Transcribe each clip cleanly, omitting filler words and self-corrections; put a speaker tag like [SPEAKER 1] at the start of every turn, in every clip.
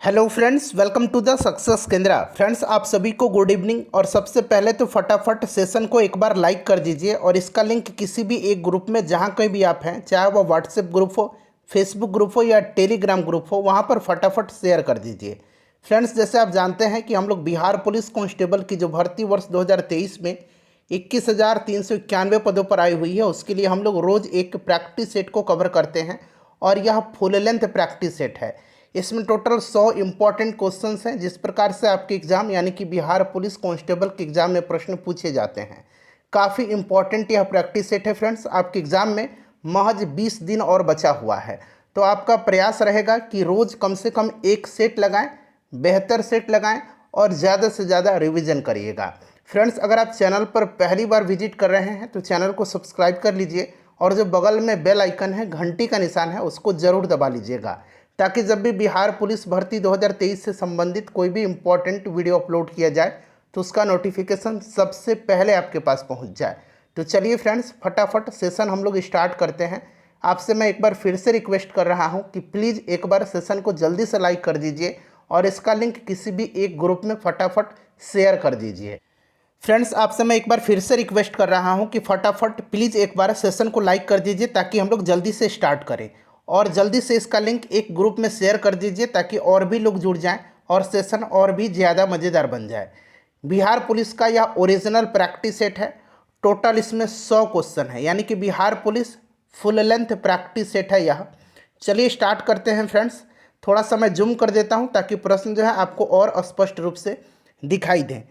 [SPEAKER 1] Hello friends, welcome to the success Kendra. Friends, आप सभी को गुड इवनिंग। और सबसे पहले तो फटाफट सेशन को एक बार लाइक कर दीजिए और इसका लिंक किसी भी एक ग्रुप में जहां कहीं भी आप हैं, चाहे वो व्हाट्सएप ग्रुप हो, फेसबुक ग्रुप हो या टेलीग्राम ग्रुप हो, वहां पर फटाफट शेयर कर दीजिए। फ्रेंड्स, जैसे आप जानते हैं कि हम लोग बिहार पुलिस कांस्टेबल की जो भर्ती वर्ष 2023 में 21,391 पदों पर आई हुई है, उसके लिए हम लोग रोज़ एक प्रैक्टिस सेट को कवर करते हैं और यह फुल लेंथ प्रैक्टिस सेट है। इसमें टोटल 100 इंपॉर्टेंट क्वेश्चंस हैं। जिस प्रकार से आपके एग्जाम यानी कि बिहार पुलिस कांस्टेबल के एग्जाम में प्रश्न पूछे जाते हैं, काफ़ी इंपॉर्टेंट यह प्रैक्टिस सेट है। फ्रेंड्स, आपके एग्जाम में महज 20 दिन और बचा हुआ है, तो आपका प्रयास रहेगा कि रोज़ कम से कम एक सेट लगाएं, बेहतर सेट लगाएं और ज़्यादा से ज़्यादा रिविज़न करिएगा। फ्रेंड्स, अगर आप चैनल पर पहली बार विजिट कर रहे हैं तो चैनल को सब्सक्राइब कर लीजिए और जो बगल में बेल आइकन है, घंटी का निशान है, उसको ज़रूर दबा लीजिएगा, ताकि जब भी बिहार पुलिस भर्ती 2023 से संबंधित कोई भी इम्पोर्टेंट वीडियो अपलोड किया जाए तो उसका नोटिफिकेशन सबसे पहले आपके पास पहुंच जाए। तो चलिए फ्रेंड्स, फटाफट सेशन हम लोग स्टार्ट करते हैं। आपसे मैं एक बार फिर से रिक्वेस्ट कर रहा हूं कि प्लीज़ एक बार सेशन को जल्दी से लाइक कर दीजिए और इसका लिंक किसी भी एक ग्रुप में फटाफट शेयर कर दीजिए। फ्रेंड्स, आपसे मैं एक बार फिर से रिक्वेस्ट कर रहा हूं कि फटाफट प्लीज़ एक बार सेशन को लाइक कर दीजिए ताकि हम लोग जल्दी से स्टार्ट करें, और जल्दी से इसका लिंक एक ग्रुप में शेयर कर दीजिए ताकि और भी लोग जुड़ जाएं और सेशन और भी ज़्यादा मज़ेदार बन जाए। बिहार पुलिस का यह ओरिजिनल प्रैक्टिस सेट है। टोटल इसमें 100 क्वेश्चन है, यानी कि Bihar police full length practice set है यह। चलिए स्टार्ट करते हैं फ्रेंड्स। थोड़ा सा मैं जूम कर देता हूं ताकि प्रश्न जो है आपको और स्पष्ट रूप से दिखाई दें।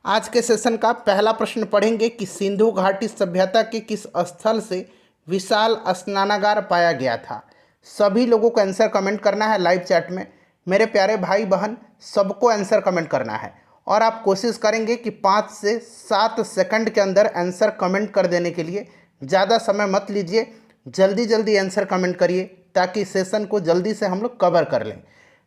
[SPEAKER 1] आज के सेशन का पहला प्रश्न पढ़ेंगे कि सिंधु घाटी सभ्यता के किस स्थल से विशाल स्नानागार पाया गया था। सभी लोगों को आंसर कमेंट करना है लाइव चैट में। मेरे प्यारे भाई बहन, सबको आंसर कमेंट करना है और आप कोशिश करेंगे कि 5 से 7 सेकंड के अंदर आंसर कमेंट कर देने के लिए। ज़्यादा समय मत लीजिए, जल्दी जल्दी आंसर कमेंट करिए ताकि सेशन को जल्दी से हम लोग कवर कर लें।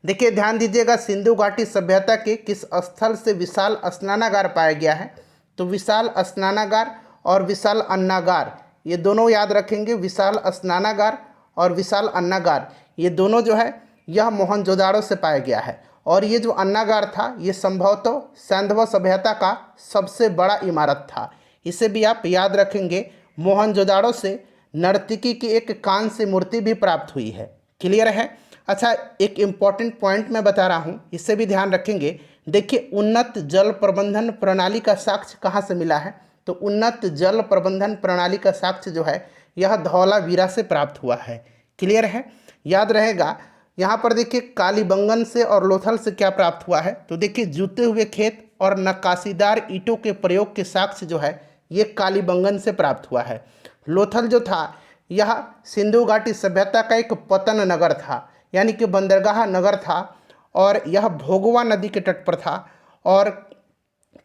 [SPEAKER 1] देखिए, ध्यान दीजिएगा, सिंधु घाटी सभ्यता के किस स्थल से विशाल स्नानागार पाया गया है। तो विशाल स्नानागार और विशाल अन्नागार, ये दोनों याद रखेंगे। विशाल स्नानागार और विशाल अन्नागार, ये दोनों जो है यह मोहनजोदाड़ो से पाया गया है। और ये जो अन्नागार था, ये संभवतः सैंधव सभ्यता का सबसे बड़ा इमारत था। इसे भी आप याद रखेंगे। मोहनजोदाड़ो से नर्तकी की एक कांस्य मूर्ति भी प्राप्त हुई है। क्लियर है? अच्छा, एक इम्पॉर्टेंट पॉइंट मैं बता रहा हूँ, इससे भी ध्यान रखेंगे। देखिए, उन्नत जल प्रबंधन प्रणाली का साक्ष्य कहाँ से मिला है। तो उन्नत जल प्रबंधन प्रणाली का साक्ष्य जो है यह धौलावीरा से प्राप्त हुआ है। क्लियर है? याद रहेगा। यहाँ पर देखिए, कालीबंगन से और लोथल से क्या प्राप्त हुआ है। तो देखिए, जूते हुए खेत और नक्काशीदार ईंटों के प्रयोग के साक्ष्य जो है ये कालीबंगन से प्राप्त हुआ है। लोथल जो था यह सिंधु घाटी सभ्यता का एक पतन नगर था, यानी कि बंदरगाह नगर था, और यह भोगवा नदी के तट पर था। और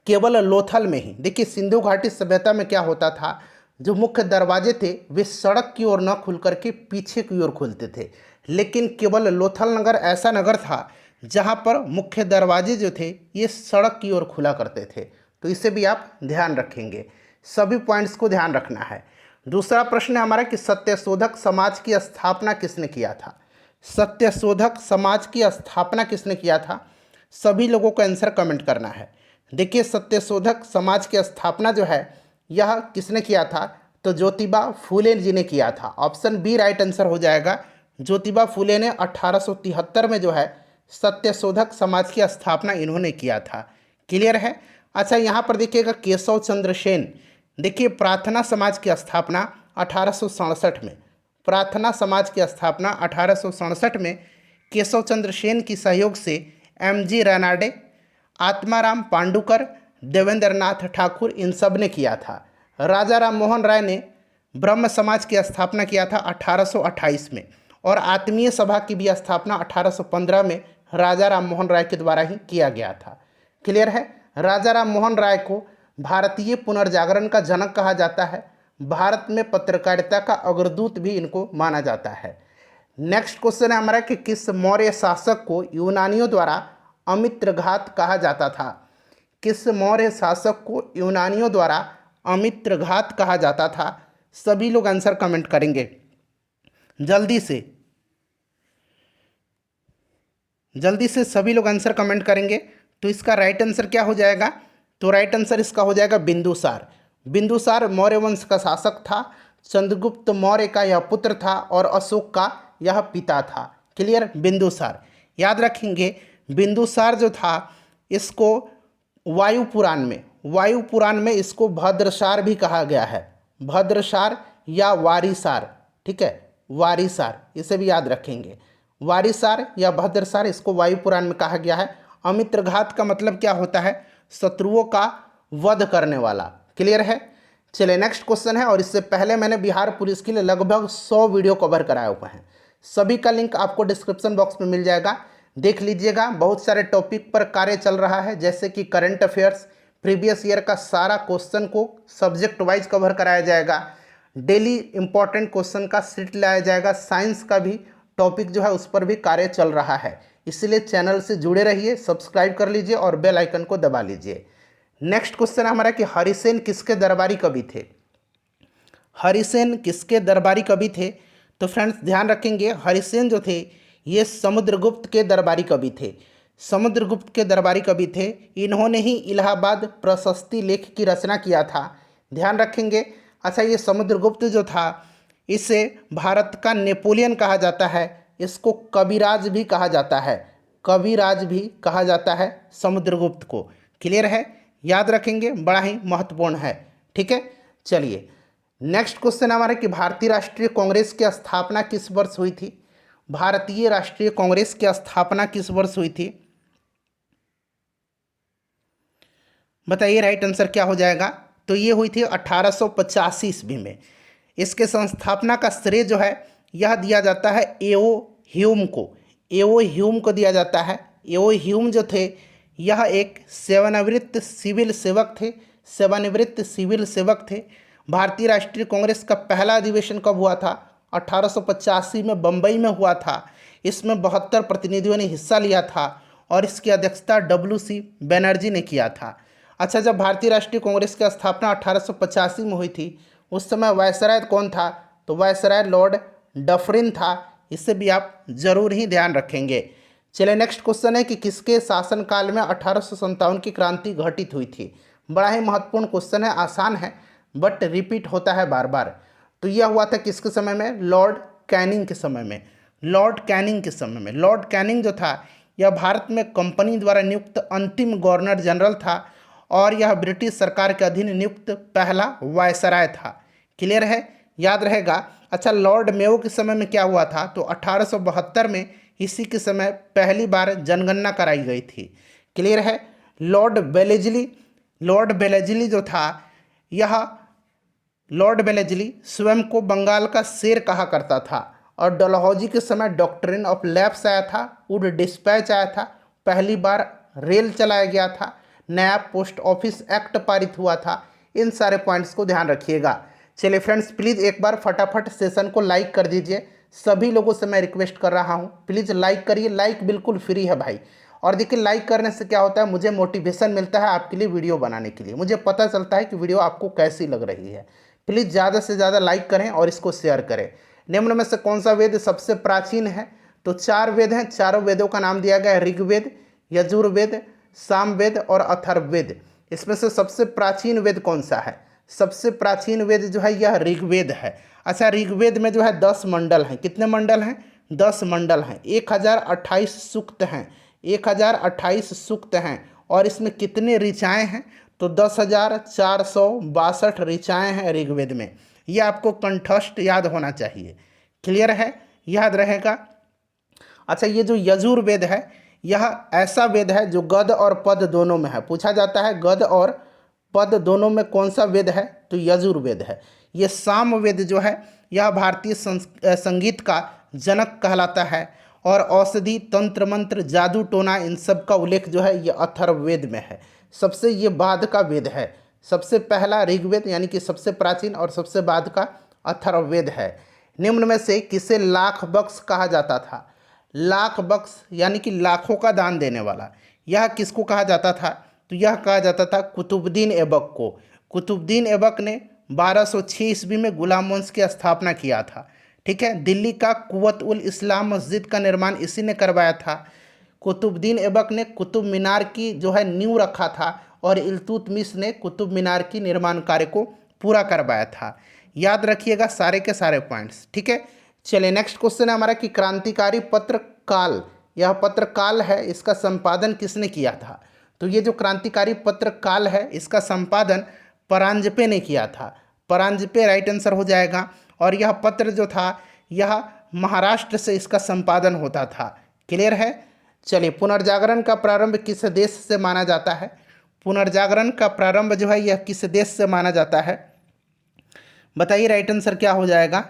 [SPEAKER 1] केवल लोथल में ही देखिए, सिंधु घाटी सभ्यता में क्या होता था, जो मुख्य दरवाजे थे वे सड़क की ओर न खुल करके पीछे की ओर खुलते थे, लेकिन केवल लोथल नगर ऐसा नगर था जहां पर मुख्य दरवाजे जो थे ये सड़क की ओर खुला करते थे। तो इसे भी आप ध्यान रखेंगे, सभी पॉइंट्स को ध्यान रखना है। दूसरा प्रश्न है हमारा कि सत्यशोधक समाज की स्थापना किसने किया था। सत्यशोधक समाज की स्थापना किसने किया था। सभी लोगों को आंसर कमेंट करना है। देखिए, सत्यशोधक समाज की स्थापना जो है यह किसने किया था। तो ज्योतिबा फूले जी ने किया था। ऑप्शन बी राइट आंसर हो जाएगा। ज्योतिबा फूले ने 1873 में जो है सत्यशोधक समाज की स्थापना इन्होंने किया था। क्लियर है? अच्छा, यहाँ पर देखिएगा, केशव चंद्र सेन। देखिए, प्रार्थना समाज की स्थापना 1867 में, प्रार्थना समाज की स्थापना 1867 में केशव चंद्र सेन की सहयोग से एम.जी. रेनाडे, आत्माराम पांडुकर, देवेंद्रनाथ ठाकुर, इन सब ने किया था। राजा राम मोहन राय ने ब्रह्म समाज की स्थापना किया था 1828 में, और आत्मीय सभा की भी स्थापना 1815 में राजा राम मोहन राय के द्वारा ही किया गया था। क्लियर है? राजा राम मोहन राय को भारतीय पुनर्जागरण का जनक कहा जाता है। भारत में पत्रकारिता का अग्रदूत भी इनको माना जाता है। नेक्स्ट क्वेश्चन है हमारा कि किस मौर्य शासक को यूनानियों द्वारा अमित्रघात कहा जाता था। किस मौर्य शासक को यूनानियों द्वारा अमित्रघात कहा जाता था। सभी लोग आंसर कमेंट करेंगे जल्दी से। जल्दी से सभी लोग आंसर कमेंट करेंगे। तो इसका राइट आंसर क्या हो जाएगा? तो राइट आंसर इसका हो जाएगा बिंदुसार। बिंदुसार मौर्य वंश का शासक था, चंद्रगुप्त मौर्य का यह पुत्र था और अशोक का यह पिता था। क्लियर? बिंदुसार याद रखेंगे। बिंदुसार जो था इसको वायु पुराण में इसको भद्रसार भी कहा गया है, भद्रसार या वारिसार। ठीक है, वारिसार, इसे भी याद रखेंगे। वारिसार या भद्रसार इसको वायु पुराण में कहा गया है। अमित्रघात का मतलब क्या होता है? शत्रुओं का वध करने वाला। क्लियर है? चलिए नेक्स्ट क्वेश्चन है, और इससे पहले मैंने बिहार पुलिस के लिए लगभग 100 वीडियो कवर कराए हुए हैं। सभी का लिंक आपको डिस्क्रिप्शन बॉक्स में मिल जाएगा, देख लीजिएगा। बहुत सारे टॉपिक पर कार्य चल रहा है, जैसे कि करंट अफेयर्स, प्रीवियस ईयर का सारा क्वेश्चन को सब्जेक्ट वाइज कवर कराया जाएगा, डेली इंपॉर्टेंट क्वेश्चन का सीट लाया जाएगा, साइंस का भी टॉपिक जो है उस पर भी कार्य चल रहा है। इसलिए चैनल से जुड़े रहिए, सब्सक्राइब कर लीजिए और बेल आइकन को दबा लीजिए। नेक्स्ट क्वेश्चन हमारा कि हरिसेन किसके दरबारी कवि थे? हरिसेन किसके दरबारी कवि थे? तो फ्रेंड्स ध्यान रखेंगे, हरिसेन जो थे ये समुद्रगुप्त के दरबारी कवि थे। समुद्रगुप्त के दरबारी कवि थे। इन्होंने ही इलाहाबाद प्रशस्ति लेख की रचना किया था। ध्यान रखेंगे। अच्छा, ये समुद्रगुप्त जो था इसे भारत का नेपोलियन कहा जाता है, इसको कविराज भी कहा जाता है, कविराज भी कहा जाता है समुद्रगुप्त को। क्लियर है? याद रखेंगे, बड़ा ही महत्वपूर्ण है। ठीक है, चलिए नेक्स्ट क्वेश्चन हमारा कि भारतीय राष्ट्रीय कांग्रेस की स्थापना किस वर्ष हुई थी? भारतीय राष्ट्रीय कांग्रेस की स्थापना किस वर्ष हुई थी? बताइए राइट आंसर क्या हो जाएगा? तो ये हुई थी 1885 ईस्वी में। इसके संस्थापना का श्रेय जो है यह दिया जाता है एओ ह्यूम को। एओ ह्यूम को दिया जाता है। एओ ह्यूम जो थे यह एक सेवानिवृत्त सिविल सेवक थे, सेवानिवृत्त सिविल सेवक थे। भारतीय राष्ट्रीय कांग्रेस का पहला अधिवेशन कब हुआ था? 1885 में बम्बई में हुआ था। इसमें 72 प्रतिनिधियों ने हिस्सा लिया था और इसकी अध्यक्षता WC बनर्जी ने किया था। अच्छा, जब भारतीय राष्ट्रीय कांग्रेस की स्थापना 1885 में हुई थी उस समय वायसराय कौन था? तो वायसराय लॉर्ड डफरिन था। इससे भी आप जरूर ही ध्यान रखेंगे। चलिए नेक्स्ट क्वेश्चन है कि किसके शासनकाल में 1857 की क्रांति घटित हुई थी? बड़ा ही महत्वपूर्ण क्वेश्चन है, आसान है बट रिपीट होता है बार बार। तो यह हुआ था किसके समय में? लॉर्ड कैनिंग के समय में। लॉर्ड कैनिंग के समय में। लॉर्ड कैनिंग जो था यह भारत में कंपनी द्वारा नियुक्त अंतिम गवर्नर जनरल था और यह ब्रिटिश सरकार के अधीन नियुक्त पहला वायसराय था। क्लियर है? याद रहेगा। अच्छा, लॉर्ड मेयो के समय में क्या हुआ था? तो 1872 में इसी के समय पहली बार जनगणना कराई गई थी। क्लियर है? लॉर्ड बेलेजली जो था यह लॉर्ड बेलेजली स्वयं को बंगाल का शेर कहा करता था और डलहौजी के समय डॉक्ट्रिन ऑफ लैप्स आया था, वुड डिस्पैच आया था, पहली बार रेल चलाया गया था, नया पोस्ट ऑफिस एक्ट पारित हुआ था। इन सारे पॉइंट्स को ध्यान रखिएगा। चलिए फ्रेंड्स, प्लीज़ एक बार फटाफट सेशन को लाइक कर दीजिए। सभी लोगों से मैं रिक्वेस्ट कर रहा हूँ, प्लीज़ लाइक करिए। लाइक बिल्कुल फ्री है भाई। और देखिए, लाइक करने से क्या होता है, मुझे मोटिवेशन मिलता है आपके लिए वीडियो बनाने के लिए। मुझे पता चलता है कि वीडियो आपको कैसी लग रही है। प्लीज़ ज़्यादा से ज़्यादा लाइक करें और इसको शेयर करें। निम्न में से कौन सा वेद सबसे प्राचीन है? तो 4 वेद हैं। चारों वेदों का नाम दिया गया है ऋग्वेद, यजुर्वेद, सामवेद और अथर्ववेद। इसमें से सबसे प्राचीन वेद कौन सा है? सबसे प्राचीन वेद जो है यह ऋग्वेद है। अच्छा, ऋग्वेद में जो है 10 मंडल हैं। कितने मंडल हैं? 10 मंडल हैं। 1028 सूक्त हैं। 1028 सूक्त हैं। और इसमें कितने ऋचाएँ हैं? तो 10,462 ऋचाएँ हैं ऋग्वेद में। ये आपको कंठस्थ याद होना चाहिए। क्लियर है? याद रहेगा। अच्छा, ये जो यजुर्वेद है यह ऐसा वेद है जो गद और पद दोनों में है। पूछा जाता है गद और पद दोनों में कौन सा वेद है? तो यजुर्वेद है। ये सामवेद जो है यह भारतीय संगीत का जनक कहलाता है और औषधि, तंत्र मंत्र, जादू टोना इन सब का उल्लेख जो है ये अथर्ववेद में है। सबसे ये बाद का वेद है। सबसे पहला ऋग्वेद यानी कि सबसे प्राचीन और सबसे बाद का अथर्ववेद है। निम्न में से किसे लाख बख्श कहा जाता था? लाख बख्श यानी कि लाखों का दान देने वाला, यह किसको कहा जाता था? तो यह कहा जाता था कुतुबुद्दीन ऐबक को। कुतुबुद्दीन ऐबक ने 1206 ईस्वी में गुलाम वंश की स्थापना किया था। ठीक है, दिल्ली का कुव्वत उल इस्लाम मस्जिद का निर्माण इसी ने करवाया था। कुतुबुद्दीन ऐबक ने कुतुब मीनार की जो है नींव रखा था और इल्तुतमिश ने कुतुब मीनार की निर्माण कार्य को पूरा करवाया था। याद रखिएगा सारे के सारे पॉइंट्स, ठीक है। चलिए नेक्स्ट क्वेश्चन है हमारा कि क्रांतिकारी पत्र काल, यह पत्र काल है, इसका संपादन किसने किया था? तो ये जो क्रांतिकारी पत्र काल है इसका संपादन परांजपे ने किया था। परांजपे राइट आंसर हो जाएगा। और यह पत्र जो था यह महाराष्ट्र से इसका संपादन होता था। क्लियर है। चलिए पुनर्जागरण का प्रारंभ किस देश से माना जाता है? पुनर्जागरण का प्रारंभ जो है यह किस देश से माना जाता है? बताइए राइट आंसर क्या हो जाएगा?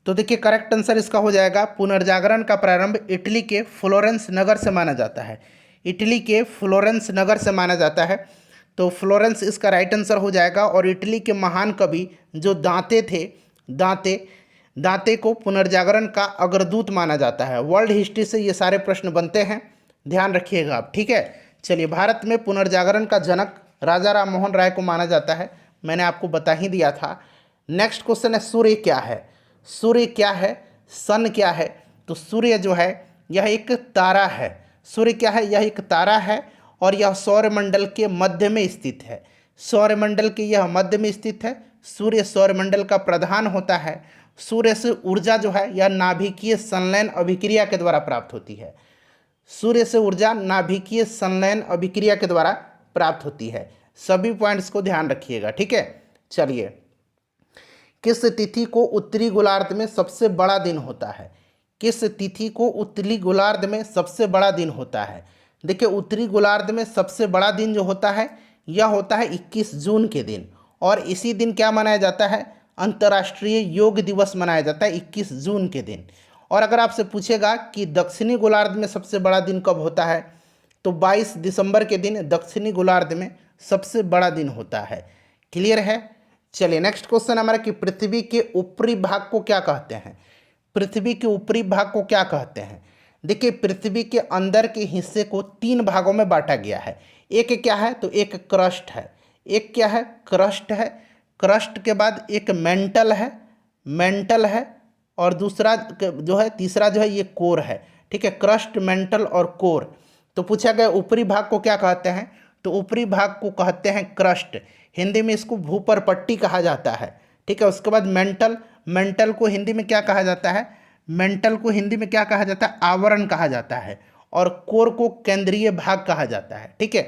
[SPEAKER 1] तो देखिए करेक्ट आंसर इसका हो जाएगा पुनर्जागरण का प्रारंभ इटली के फ्लोरेंस नगर से माना जाता है। इटली के फ्लोरेंस नगर से माना जाता है। तो फ्लोरेंस इसका राइट आंसर हो जाएगा। और इटली के महान कवि जो दांते थे, दांते को पुनर्जागरण का अग्रदूत माना जाता है। वर्ल्ड हिस्ट्री से ये सारे प्रश्न बनते हैं, ध्यान रखिएगा आप, ठीक है। चलिए भारत में पुनर्जागरण का जनक राजा राम मोहन राय को माना जाता है, मैंने आपको बता ही दिया था। नेक्स्ट क्वेश्चन है सूर्य क्या है? सूर्य क्या है? सन क्या है? तो सूर्य जो है यह एक तारा है। सूर्य क्या है? यह एक तारा है और यह सौरमंडल के मध्य में स्थित है। सौरमंडल के यह मध्य में स्थित है। सूर्य सौरमंडल का प्रधान होता है। सूर्य से ऊर्जा जो है यह नाभिकीय संलयन अभिक्रिया के द्वारा प्राप्त होती है। सूर्य से ऊर्जा नाभिकीय संलयन अभिक्रिया के द्वारा प्राप्त होती है। सभी पॉइंट्स को ध्यान रखिएगा, ठीक है। चलिए किस तिथि को उत्तरी गोलार्ध में सबसे बड़ा दिन होता है? किस तिथि को उत्तरी गोलार्ध में सबसे बड़ा दिन होता है? देखिए उत्तरी गोलार्ध में सबसे बड़ा दिन जो होता है यह होता है 21 जून के दिन। और इसी दिन क्या मनाया जाता है? अंतर्राष्ट्रीय योग दिवस मनाया जाता है 21 जून के दिन। और अगर आपसे पूछेगा कि दक्षिणी गोलार्ध में सबसे बड़ा दिन कब होता है, तो 22 दिसंबर के दिन दक्षिणी गोलार्ध में सबसे बड़ा दिन होता है। क्लियर है। चलिए नेक्स्ट क्वेश्चन हमारा कि पृथ्वी के ऊपरी भाग को क्या कहते हैं? पृथ्वी के ऊपरी भाग को क्या कहते हैं? देखिए पृथ्वी के अंदर के हिस्से को 3 भागों में बांटा गया है। एक क्या है? तो एक क्रस्ट है। एक क्या है? क्रस्ट है। क्रस्ट के बाद एक मेंटल है और दूसरा जो है तीसरा जो है ये कोर है, ठीक है। क्रस्ट, मेंटल और कोर। तो पूछा गया ऊपरी भाग को क्या कहते हैं? तो ऊपरी भाग को कहते हैं क्रस्ट। हिंदी में इसको भूपर पट्टी कहा जाता है, ठीक है। उसके बाद मेंटल को हिंदी में क्या कहा जाता है? मेंटल को हिंदी में क्या कहा जाता है? आवरण कहा जाता है। और कोर को केंद्रीय भाग कहा जाता है, ठीक है।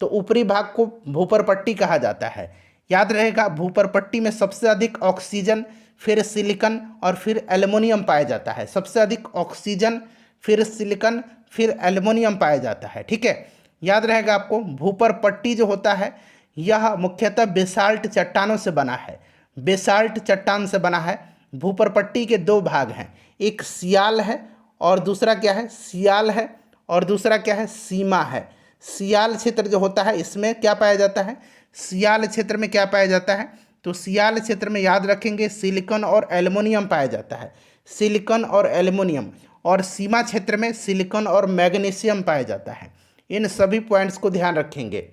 [SPEAKER 1] तो ऊपरी भाग को भूपर पट्टी कहा जाता है। याद रहेगा भूपर पट्टी में सबसे अधिक ऑक्सीजन, फिर सिलिकॉन और फिर एल्युमिनियम पाया जाता है। सबसे अधिक ऑक्सीजन, फिर सिलिकॉन, फिर एल्युमिनियम पाया जाता है, ठीक है। याद रहेगा आपको भूपर पट्टी जो होता है यह मुख्यतः बेसाल्ट चट्टानों से बना है। बेसाल्ट चट्टान से बना है। भूपर पट्टी के 2 भाग हैं, एक सियाल है और दूसरा क्या है? सियाल है और दूसरा क्या है? सीमा है। सियाल क्षेत्र जो होता है इसमें क्या पाया जाता है? सियाल क्षेत्र में क्या पाया जाता है? तो सियाल क्षेत्र में याद रखेंगे सिलिकॉन और एल्युमिनियम पाया जाता है। सिलिकॉन और एल्युमिनियम। और सीमा क्षेत्र में सिलिकॉन और मैग्नीशियम पाया जाता है। इन सभी पॉइंट्स को ध्यान रखेंगे।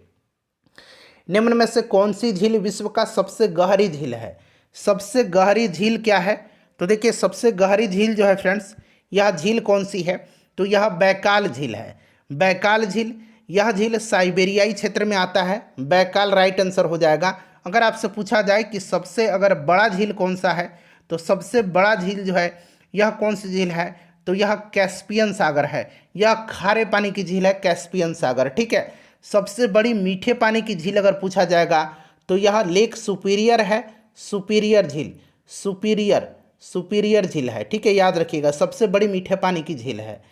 [SPEAKER 1] निम्न में से कौन सी झील विश्व का सबसे गहरी झील है? सबसे गहरी झील क्या है? तो देखिए सबसे गहरी झील जो है फ्रेंड्स, यह झील कौन सी है? तो यह बैकाल झील है। बैकाल झील, यह झील साइबेरियाई क्षेत्र में आता है। बैकाल राइट आंसर हो जाएगा। अगर आपसे पूछा जाए कि सबसे अगर बड़ा झील कौन सा है, तो सबसे बड़ा झील जो है यह कौन सी झील है? तो यह कैस्पियन सागर है। यह खारे पानी की झील है, कैस्पियन सागर, ठीक है। सबसे बड़ी मीठे पानी की झील अगर पूछा जाएगा तो यह लेक सुपीरियर है। सुपीरियर झील, सुपीरियर झील है, ठीक है। याद रखिएगा सबसे बड़ी मीठे पानी की झील है।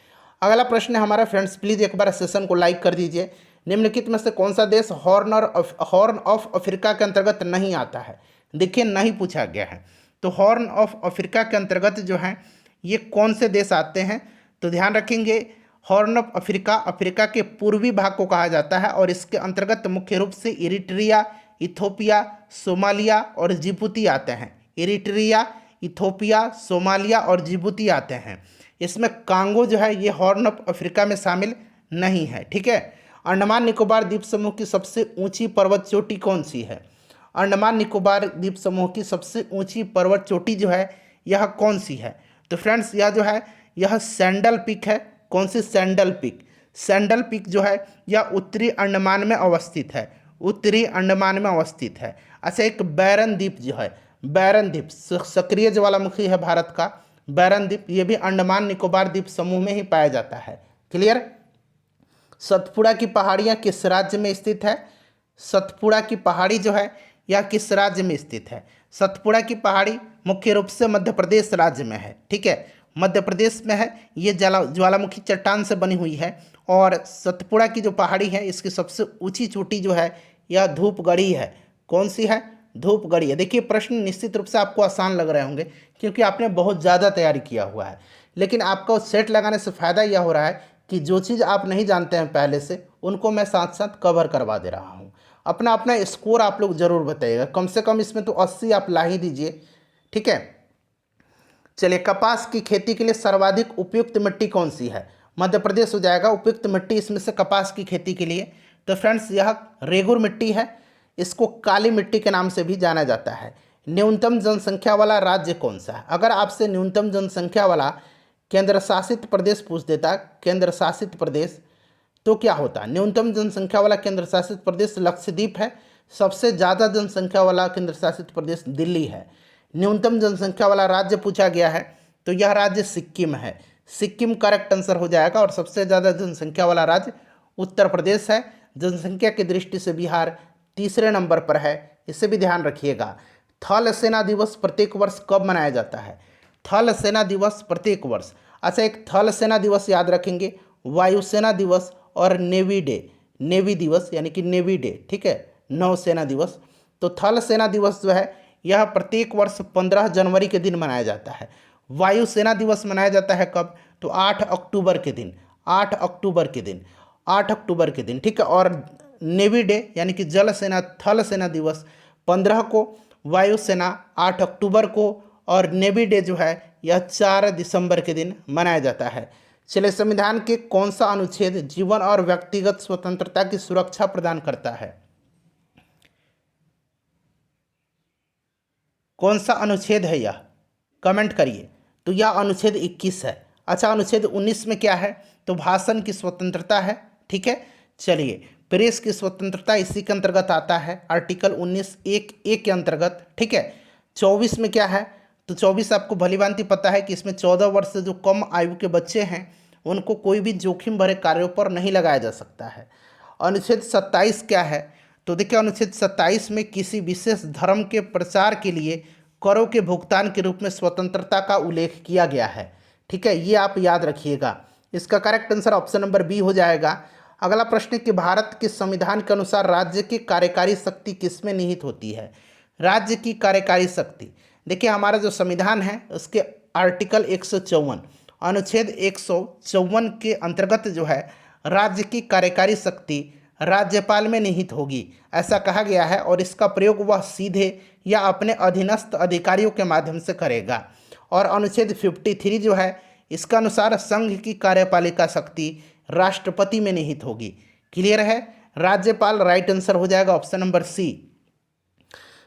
[SPEAKER 1] अगला प्रश्न है हमारा फ्रेंड्स, प्लीज़ एक बार सेशन को लाइक कर दीजिए। निम्नलिखित में से कौन सा देश हॉर्न ऑफ अफ्रीका के अंतर्गत नहीं आता है? देखिए नहीं पूछा गया है। तो हॉर्न ऑफ अफ्रीका के अंतर्गत जो है ये कौन से देश आते हैं? तो ध्यान रखेंगे हॉर्न ऑफ अफ्रीका अफ्रीका के पूर्वी भाग को कहा जाता है और इसके अंतर्गत मुख्य रूप से इरिट्रिया, इथोपिया, सोमालिया और जिबूती आते हैं। इरिट्रिया, इथोपिया, सोमालिया और जिबूती आते हैं। इसमें कांगो जो है ये हॉर्न ऑफ अफ्रीका में शामिल नहीं है, ठीक है। अंडमान निकोबार द्वीप समूह की सबसे ऊंची पर्वत चोटी कौन सी है? अंडमान निकोबार द्वीप समूह की सबसे ऊंची पर्वत चोटी जो है यह कौन सी है? तो फ्रेंड्स यह जो है यह सैंडल पीक है। कौन सी? Saddle Peak. सैंडल पीक जो है यह उत्तरी अंडमान में अवस्थित है, उत्तरी अंडमान में अवस्थित है। अच्छा, एक बैरन द्वीप जो है, बैरन द्वीप सक्रिय ज्वालामुखी है भारत का बैरन द्वीप, ये भी अंडमान निकोबार द्वीप समूह में ही पाया जाता है। क्लियर? सतपुड़ा की पहाड़ियाँ किस राज्य में स्थित है? सतपुड़ा की पहाड़ी जो है यह किस राज्य में स्थित है? सतपुड़ा की पहाड़ी मुख्य रूप से मध्य प्रदेश राज्य में है। ठीक है, मध्य प्रदेश में है। ये ज्वालामुखी चट्टान से बनी हुई है। और सतपुड़ा की जो पहाड़ी है इसकी सबसे ऊंची चोटी जो है यह धूपगढ़ी है। कौन सी है? धूपगढ़ी है। देखिए, प्रश्न निश्चित रूप से आपको आसान लग रहे होंगे क्योंकि आपने बहुत ज़्यादा तैयारी किया हुआ है, लेकिन आपका सेट लगाने से फ़ायदा यह हो रहा है कि जो चीज़ आप नहीं जानते हैं पहले से उनको मैं साथ साथ कवर करवा दे रहा हूँ। अपना अपना स्कोर आप लोग ज़रूर बताइएगा, कम से कम इसमें तो 80 आप ला ही दीजिए। ठीक है, चलिए, कपास की खेती के लिए सर्वाधिक उपयुक्त मिट्टी कौन सी है? मध्य प्रदेश हो जाएगा उपयुक्त मिट्टी इसमें से कपास की खेती के लिए। तो फ्रेंड्स यह रेगुर मिट्टी है, इसको काली मिट्टी के नाम से भी जाना जाता है। न्यूनतम जनसंख्या वाला राज्य कौन सा है? अगर आपसे न्यूनतम जनसंख्या वाला केंद्र शासित प्रदेश पूछ देता, केंद्र शासित प्रदेश, तो क्या होता? न्यूनतम जनसंख्या वाला केंद्र शासित प्रदेश लक्षद्वीप है। सबसे ज़्यादा जनसंख्या वाला केंद्र शासित प्रदेश दिल्ली है। न्यूनतम जनसंख्या वाला राज्य पूछा गया है तो यह राज्य सिक्किम है। सिक्किम करेक्ट आंसर हो जाएगा। और सबसे ज़्यादा जनसंख्या वाला राज्य उत्तर प्रदेश है। जनसंख्या की दृष्टि से बिहार तीसरे नंबर पर है, इसे भी ध्यान रखिएगा। थल सेना दिवस प्रत्येक वर्ष कब मनाया जाता है? थल सेना दिवस प्रत्येक वर्ष। अच्छा, एक थल सेना दिवस याद रखेंगे, वायुसेना दिवस और नेवी डे, नेवी दिवस यानी कि नेवी डे। ठीक है, नौसेना दिवस। तो थल सेना दिवस जो है यह प्रत्येक वर्ष 15 जनवरी के दिन मनाया जाता है। वायुसेना दिवस मनाया जाता है कब? तो 8 अक्टूबर के दिन, 8 अक्टूबर के दिन, 8 अक्टूबर के दिन। ठीक है, और नेवी डे यानी कि जल सेना थल सेना दिवस 15 को, वायुसेना 8 अक्टूबर को, और नेवी डे जो है यह 4 दिसंबर के दिन मनाया जाता है। चलिए, संविधान के कौन सा अनुच्छेद जीवन और व्यक्तिगत स्वतंत्रता की सुरक्षा प्रदान करता है? कौन सा अनुच्छेद है यह? कमेंट करिए। तो यह अनुच्छेद 21 है। अच्छा, अनुच्छेद 19 में क्या है? तो भाषण की स्वतंत्रता है। ठीक है, चलिए, प्रेस की स्वतंत्रता इसी के अंतर्गत आता है, आर्टिकल 19(1)(a) के अंतर्गत। ठीक है, 24 में क्या है? तो 24 आपको भलीभांति पता है कि इसमें 14 वर्ष से जो कम आयु के बच्चे हैं उनको कोई भी जोखिम भरे कार्यों पर नहीं लगाया जा सकता है। अनुच्छेद 27 क्या है? तो देखिए, अनुच्छेद 27 में किसी विशेष धर्म के प्रचार के लिए करों के भुगतान के रूप में स्वतंत्रता का उल्लेख किया गया है। ठीक है, ये आप याद रखिएगा। इसका correct answer option number B हो जाएगा। अगला प्रश्न है कि भारत के संविधान के अनुसार राज्य की कार्यकारी शक्ति किसमें निहित होती है? राज्य की कार्यकारी शक्ति, देखिए हमारा जो संविधान है उसके आर्टिकल 154 अनुच्छेद 154 के अंतर्गत जो है राज्य की कार्यकारी शक्ति राज्यपाल में निहित होगी, ऐसा कहा गया है। और इसका प्रयोग वह सीधे या अपने अधीनस्थ अधिकारियों के माध्यम से करेगा। और अनुच्छेद 53 जो है इसका अनुसार संघ की कार्यपालिका शक्ति राष्ट्रपति में निहित होगी। क्लियर है? राज्यपाल राइट आंसर हो जाएगा ऑप्शन नंबर सी।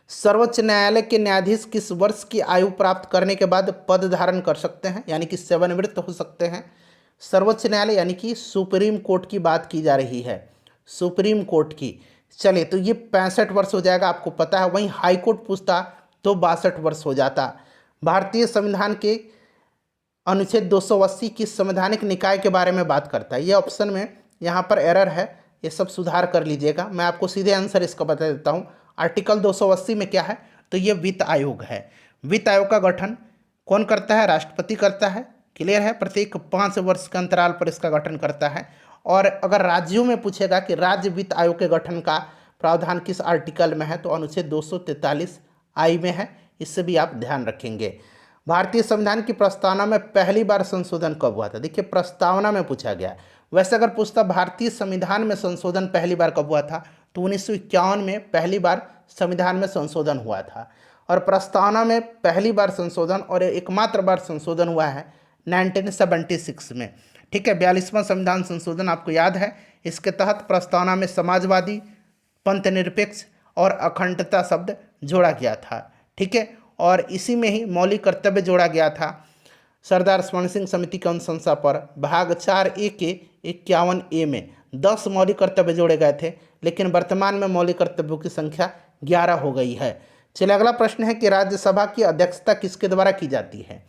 [SPEAKER 1] सर्वोच्च न्यायालय के न्यायाधीश किस वर्ष की आयु प्राप्त करने के बाद पद धारण कर सकते हैं, यानी कि सेवानिवृत्त हो सकते हैं? सर्वोच्च न्यायालय यानी कि सुप्रीम कोर्ट की बात की जा रही है, सुप्रीम कोर्ट की। चलिए, तो ये 65 वर्ष हो जाएगा, आपको पता है। वहीं हाई कोर्ट पूछता तो 62 वर्ष हो जाता। भारतीय संविधान के अनुच्छेद 280 की संवैधानिक निकाय के बारे में बात करता है। ये ऑप्शन में यहाँ पर एरर है, ये सब सुधार कर लीजिएगा। मैं आपको सीधे आंसर इसका बता देता हूँ। आर्टिकल 280 में क्या है? तो ये वित्त आयोग है। वित्त आयोग का गठन कौन करता है? राष्ट्रपति करता है। क्लियर है? प्रत्येक 5 वर्ष के अंतराल पर इसका गठन करता है। और अगर राज्यों में पूछेगा कि राज्य वित्त आयोग के गठन का प्रावधान किस आर्टिकल में है, तो अनुच्छेद 243(i) में है। इससे भी आप ध्यान रखेंगे। भारतीय संविधान की प्रस्तावना में पहली बार संशोधन कब हुआ था? देखिए, प्रस्तावना में पूछा गया। वैसे अगर पूछता भारतीय संविधान में संशोधन पहली बार कब हुआ था, तो 1951 में पहली बार संविधान में संशोधन हुआ था। और प्रस्तावना में पहली बार संशोधन और एकमात्र बार संशोधन हुआ है 1976 में। ठीक है, 42वां संविधान संशोधन आपको याद है। इसके तहत प्रस्तावना में समाजवादी, पंथ निरपेक्ष और अखंडता शब्द जोड़ा गया था। ठीक है, और इसी में ही मौलिक कर्तव्य जोड़ा गया था। सरदार स्वर्ण सिंह समिति की अनुशंसा पर भाग 4A के 51A में 10 मौलिक कर्तव्य जोड़े गए थे, लेकिन वर्तमान में मौलिक कर्तव्यों की संख्या 11 हो गई है। चलिए अगला प्रश्न है कि राज्यसभा की अध्यक्षता किसके द्वारा की जाती है।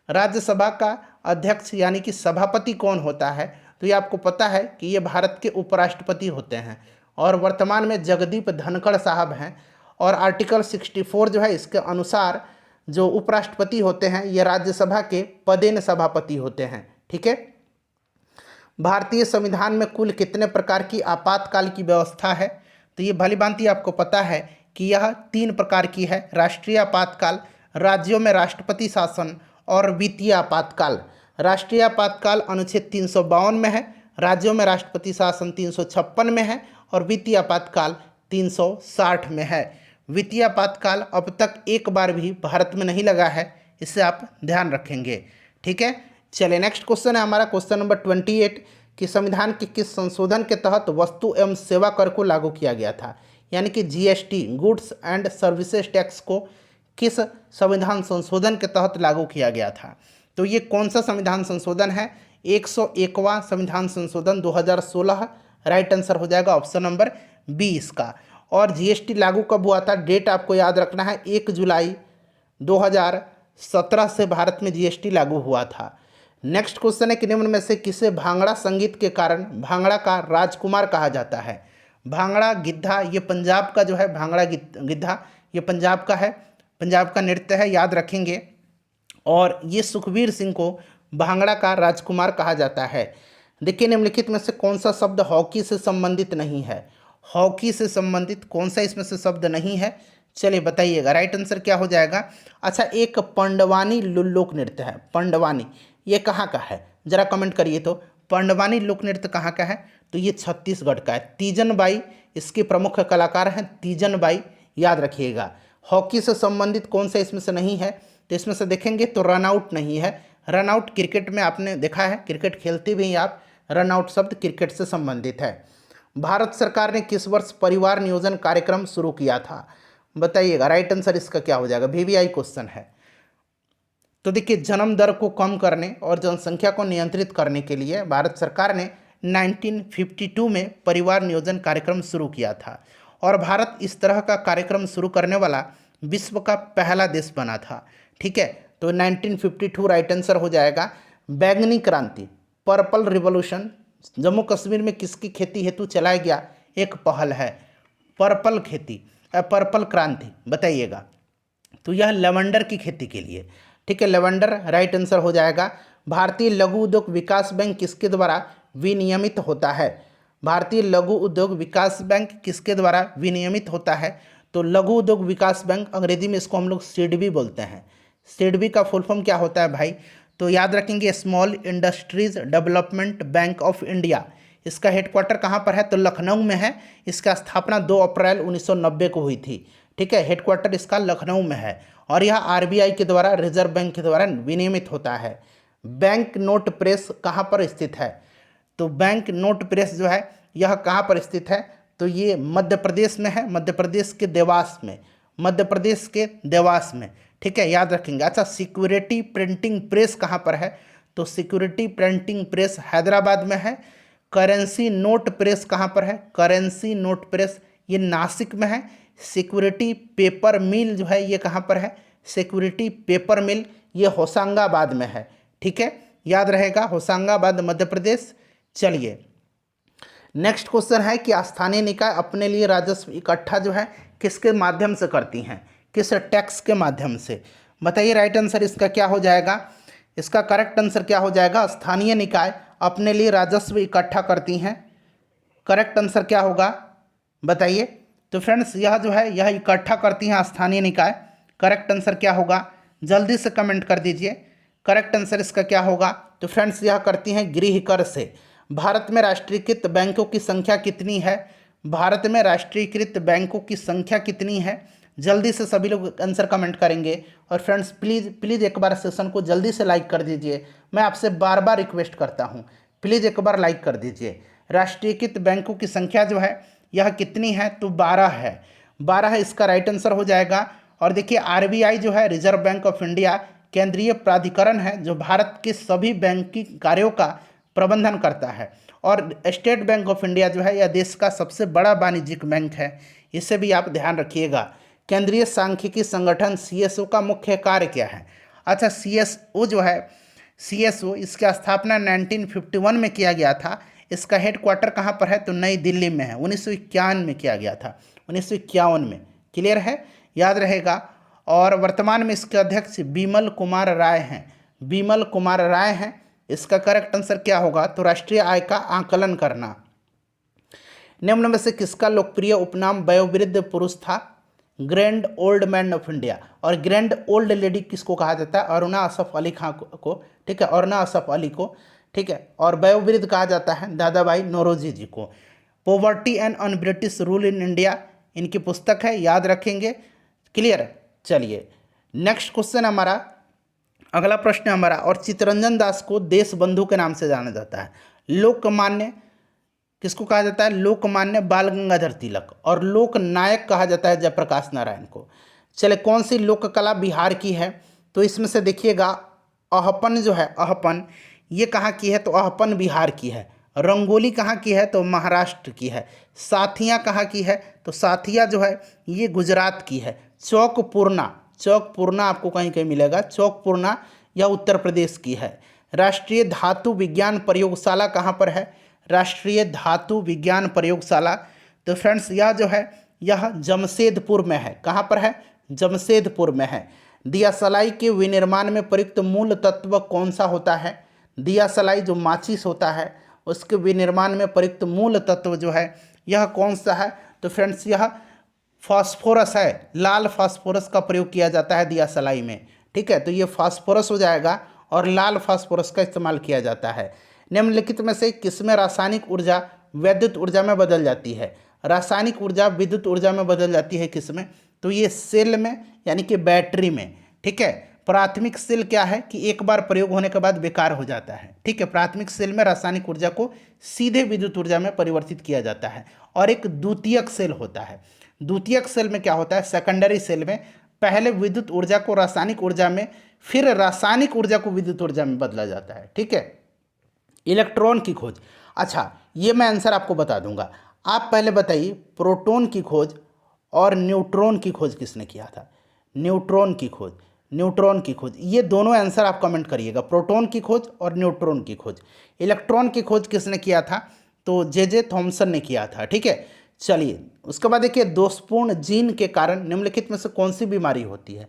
[SPEAKER 1] राज्यसभा का अध्यक्ष यानी कि सभापति कौन होता है, तो ये आपको पता है कि ये भारत के उपराष्ट्रपति होते हैं और वर्तमान में जगदीप धनखड़ साहब हैं। और आर्टिकल 64 जो है इसके अनुसार जो उपराष्ट्रपति होते हैं ये राज्यसभा के पदेन सभापति होते हैं। ठीक है। भारतीय संविधान में कुल कितने प्रकार की आपातकाल की व्यवस्था है, तो ये भली भांति आपको पता है कि यह 3 प्रकार की है। राष्ट्रीय आपातकाल, राज्यों में राष्ट्रपति शासन और वित्तीय आपातकाल। राष्ट्रीय आपातकाल अनुच्छेद 352 में है, राज्यों में राष्ट्रपति शासन 356 में है और वित्तीय आपातकाल 360 में है। वित्तीय आपातकाल अब तक एक बार भी भारत में नहीं लगा है, इससे आप ध्यान रखेंगे। ठीक है। चलिए नेक्स्ट क्वेश्चन है हमारा क्वेश्चन नंबर 28 कि संविधान के किस संशोधन के तहत वस्तु एवं सेवा कर को लागू किया गया था, यानी कि GST goods and services tax को किस संविधान संशोधन के तहत लागू किया गया था। तो ये कौन सा संविधान संशोधन है, 101वां संविधान संशोधन 2016 राइट आंसर हो जाएगा ऑप्शन नंबर बी इसका। और GST लागू कब हुआ था, डेट आपको याद रखना है 1 जुलाई 2017 से भारत में GST लागू हुआ था। नेक्स्ट क्वेश्चन है कि निम्न में से किसे भांगड़ा संगीत के कारण भांगड़ा का राजकुमार कहा जाता है। भांगड़ा गिद्धा ये पंजाब का जो है, भांगड़ा गिद्धा ये पंजाब का है, पंजाब का नृत्य है, याद रखेंगे। और ये सुखबीर सिंह को भांगड़ा का राजकुमार कहा जाता है। देखिए निम्नलिखित में से कौन सा शब्द हॉकी से संबंधित नहीं है। हॉकी से संबंधित कौन सा इसमें से शब्द नहीं है, चलिए बताइएगा। राइट आंसर क्या हो जाएगा। अच्छा, एक पंडवानी लोक नृत्य है, पंडवानी ये कहाँ का है, जरा कमेंट करिए तो। पंडवानी लोक नृत्य कहाँ का है, तो ये छत्तीसगढ़ का है। तीजन बाई इसके प्रमुख कलाकार हैं, तीजन बाई, याद रखिएगा। हॉकी से संबंधित कौन सा इसमें से नहीं है, तो इसमें से देखेंगे तो रन आउट नहीं है। रन आउट क्रिकेट में आपने देखा है, क्रिकेट खेलते भी आप, रन आउट शब्द क्रिकेट से संबंधित है। भारत सरकार ने किस वर्ष परिवार नियोजन कार्यक्रम शुरू किया था, बताइएगा। राइट आंसर इसका क्या हो जाएगा, VVI क्वेश्चन है। तो देखिए जन्म दर को कम करने और जनसंख्या को नियंत्रित करने के लिए भारत सरकार ने 1952 में परिवार नियोजन कार्यक्रम शुरू किया था और भारत इस तरह का कार्यक्रम शुरू करने वाला विश्व का पहला देश बना था। ठीक है, तो 1952 राइट आंसर हो जाएगा। बैंगनी क्रांति, पर्पल रिवॉल्यूशन जम्मू कश्मीर में किसकी खेती हेतु चलाया गया एक पहल है, पर्पल खेती, पर्पल क्रांति, बताइएगा। तो यह लेवेंडर की खेती के लिए। ठीक है, लेवेंडर राइट आंसर हो जाएगा। भारतीय लघु उद्योग विकास बैंक किसके द्वारा विनियमित होता है। भारतीय लघु उद्योग विकास बैंक किसके द्वारा विनियमित होता है, तो लघु उद्योग विकास बैंक, अंग्रेजी में इसको हम लोग सिडबी बोलते हैं। सिडबी का फुल फॉर्म क्या होता है भाई, तो याद रखेंगे small industries development bank of India. इसका हेडक्वार्टर कहाँ पर है, तो लखनऊ में है। इसका स्थापना 2 अप्रैल 1990 को हुई थी। ठीक है, हेडक्वार्टर इसका लखनऊ में है और यह RBI के द्वारा, रिजर्व बैंक के द्वारा विनियमित होता है। बैंक नोट प्रेस कहाँ पर स्थित है, तो बैंक नोट प्रेस जो है यह कहाँ पर स्थित है, तो ये मध्य प्रदेश में है, मध्य प्रदेश के देवास में, मध्य प्रदेश के देवास में। ठीक है, याद रखेंगे। अच्छा, सिक्योरिटी प्रिंटिंग प्रेस कहाँ पर है, तो सिक्योरिटी प्रिंटिंग प्रेस हैदराबाद में है। करेंसी नोट प्रेस कहाँ पर है, करेंसी नोट प्रेस ये नासिक में है। सिक्योरिटी पेपर मिल जो है ये कहाँ पर है, सिक्योरिटी पेपर मिल ये होशंगाबाद में है। ठीक है, याद रहेगा, होशंगाबाद मध्य प्रदेश। चलिए नेक्स्ट क्वेश्चन है कि स्थानीय निकाय अपने लिए राजस्व इकट्ठा जो है किसके माध्यम से करती हैं, किस टैक्स के माध्यम से, बताइए। राइट आंसर इसका क्या हो जाएगा, इसका करेक्ट आंसर क्या हो जाएगा, स्थानीय निकाय अपने लिए राजस्व इकट्ठा करती हैं। करेक्ट आंसर क्या होगा, बताइए। तो फ्रेंड्स यह जो है यह इकट्ठा करती हैं स्थानीय निकाय। करेक्ट आंसर क्या होगा, जल्दी से कमेंट कर दीजिए। करेक्ट आंसर इसका क्या होगा, तो फ्रेंड्स यह करती हैं गृह कर से। भारत में राष्ट्रीयकृत बैंकों की संख्या कितनी है, भारत में राष्ट्रीयकृत बैंकों की संख्या कितनी है, जल्दी से सभी लोग आंसर कमेंट करेंगे। और फ्रेंड्स प्लीज़ एक बार सेशन को जल्दी से लाइक कर दीजिए, मैं आपसे बार बार रिक्वेस्ट करता हूँ, प्लीज़ एक बार लाइक कर दीजिए। राष्ट्रीयकृत बैंकों की संख्या जो है यह कितनी है, तो 12 है, 12 है इसका राइट आंसर हो जाएगा। और देखिए RBI जो है, रिजर्व बैंक ऑफ इंडिया, केंद्रीय प्राधिकरण है जो भारत के सभी बैंकिंग कार्यों का प्रबंधन करता है। और स्टेट बैंक ऑफ इंडिया जो है यह देश का सबसे बड़ा वाणिज्यिक बैंक है, इसे भी आप ध्यान रखिएगा। केंद्रीय सांख्यिकी संगठन सीएसओ का मुख्य कार्य क्या है? अच्छा, सीएसओ जो है, सीएसओ इसकी स्थापना 1951 में किया गया था। इसका हेडक्वार्टर कहाँ पर है? तो नई दिल्ली में है। 1951 में किया गया था, 1951 में। क्लियर है, याद रहेगा। और वर्तमान में इसके अध्यक्ष बिमल कुमार राय हैं, बिमल कुमार राय हैं। इसका करेक्ट आंसर क्या होगा? तो राष्ट्रीय आय का आकलन करना। निम्न में से किसका लोकप्रिय उपनाम वयोवृद्ध पुरुष था? Grand old man of India. और ग्रैंड ओल्ड लेडी किसको कहा जाता है? अरुणा असफ अली खां को, ठीक है, अरुणा असफ अली को, ठीक है। और वयोवृद्ध कहा जाता है दादा भाई नौरोजी जी को। Poverty and un British rule in India इनकी पुस्तक है, याद रखेंगे। क्लियर। चलिए नेक्स्ट क्वेश्चन हमारा, अगला प्रश्न हमारा। और चित्तरंजन दास को देश बंधु के नाम से जाना जाता है। लोकमान्य किसको कहा जाता है? लोकमान्य बाल गंगाधर तिलक। और लोक नायक कहा जाता है जयप्रकाश नारायण को। चले, कौन सी लोक कला बिहार की है? तो इसमें से देखिएगा, अहपन जो है, अहपन ये कहाँ की है? तो अहपन बिहार की है। रंगोली कहाँ की है? तो महाराष्ट्र की है। साथिया कहाँ की है? तो साथिया जो है ये गुजरात की है। चौकपूर्णा, चौकपूर्णा आपको कहीं कहीं मिलेगा, चौकपूर्णा यह उत्तर प्रदेश की है। राष्ट्रीय धातु विज्ञान प्रयोगशाला कहाँ पर है? राष्ट्रीय धातु विज्ञान प्रयोगशाला, तो फ्रेंड्स यह जो है यह जमशेदपुर में है। कहाँ पर है? जमशेदपुर में है। दियासलाई के विनिर्माण में प्रयुक्त मूल तत्व कौन सा होता है? दियासलाई जो माचिस होता है उसके विनिर्माण में प्रयुक्त मूल तत्व जो है यह कौन सा है? तो फ्रेंड्स यह फास्फोरस है। लाल फास्फोरस का प्रयोग किया जाता है दियासलाई में, ठीक है। तो ये फास्फोरस हो जाएगा और लाल फास्फोरस का इस्तेमाल किया जाता है। निम्नलिखित में से किसमें रासायनिक ऊर्जा विद्युत ऊर्जा में बदल जाती है? रासायनिक ऊर्जा विद्युत ऊर्जा में बदल जाती है किसमें? तो ये सेल में, यानी कि बैटरी में, ठीक है। प्राथमिक सेल क्या है कि एक बार प्रयोग होने के बाद बेकार हो जाता है, ठीक है। प्राथमिक सेल में रासायनिक ऊर्जा को सीधे विद्युत ऊर्जा में परिवर्तित किया जाता है। और एक द्वितीयक सेल होता है। द्वितीयक सेल में क्या होता है? सेकेंडरी सेल में पहले विद्युत ऊर्जा को रासायनिक ऊर्जा में, फिर रासायनिक ऊर्जा को विद्युत ऊर्जा में बदला जाता है, ठीक है। इलेक्ट्रॉन की खोज, अच्छा ये मैं आंसर आपको बता दूंगा। आप पहले बताइए, प्रोटॉन की खोज और न्यूट्रॉन की खोज किसने किया था? न्यूट्रॉन की खोज, न्यूट्रॉन की खोज, ये दोनों आंसर आप कमेंट करिएगा, प्रोटॉन की खोज और न्यूट्रॉन की खोज। इलेक्ट्रॉन की खोज किसने किया था? तो जे थॉमसन ने किया था, ठीक है। चलिए उसके बाद देखिए, दोषपूर्ण जीन के कारण निम्नलिखित में से कौन सी बीमारी होती है?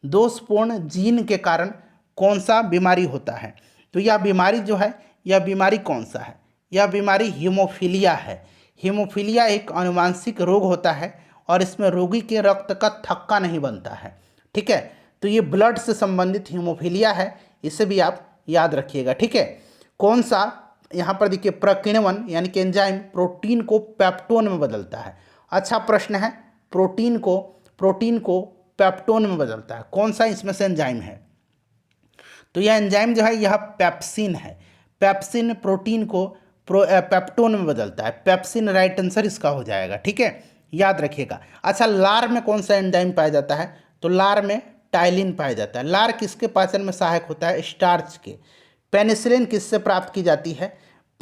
[SPEAKER 1] दोषपूर्ण जीन के कारण कौन सा बीमारी होता है? तो यह बीमारी जो है, यह बीमारी कौन सा है? यह बीमारी हीमोफीलिया है। हीमोफीलिया एक आनुवांशिक रोग होता है और इसमें रोगी के रक्त का थक्का नहीं बनता है, ठीक है। तो ये ब्लड से संबंधित हीमोफीलिया है, इसे भी आप याद रखिएगा, ठीक है। कौन सा, यहाँ पर देखिए, प्रकीर्णन यानी कि एंजाइम प्रोटीन को पेप्टोन में बदलता है। अच्छा प्रश्न है, प्रोटीन को पेप्टोन में बदलता है, कौन सा इसमें से एंजाइम है? तो यह एंजाइम जो है यह पेप्सिन है। पेप्सिन प्रोटीन को पेप्टोन में बदलता है। पेप्सिन राइट आंसर इसका हो जाएगा, ठीक है, याद रखिएगा। अच्छा, लार में कौन सा एंजाइम पाया जाता है? तो लार में टाइलिन पाया जाता है। लार किसके पाचन में सहायक होता है? स्टार्च के। पेनिसिलिन किससे प्राप्त की जाती है?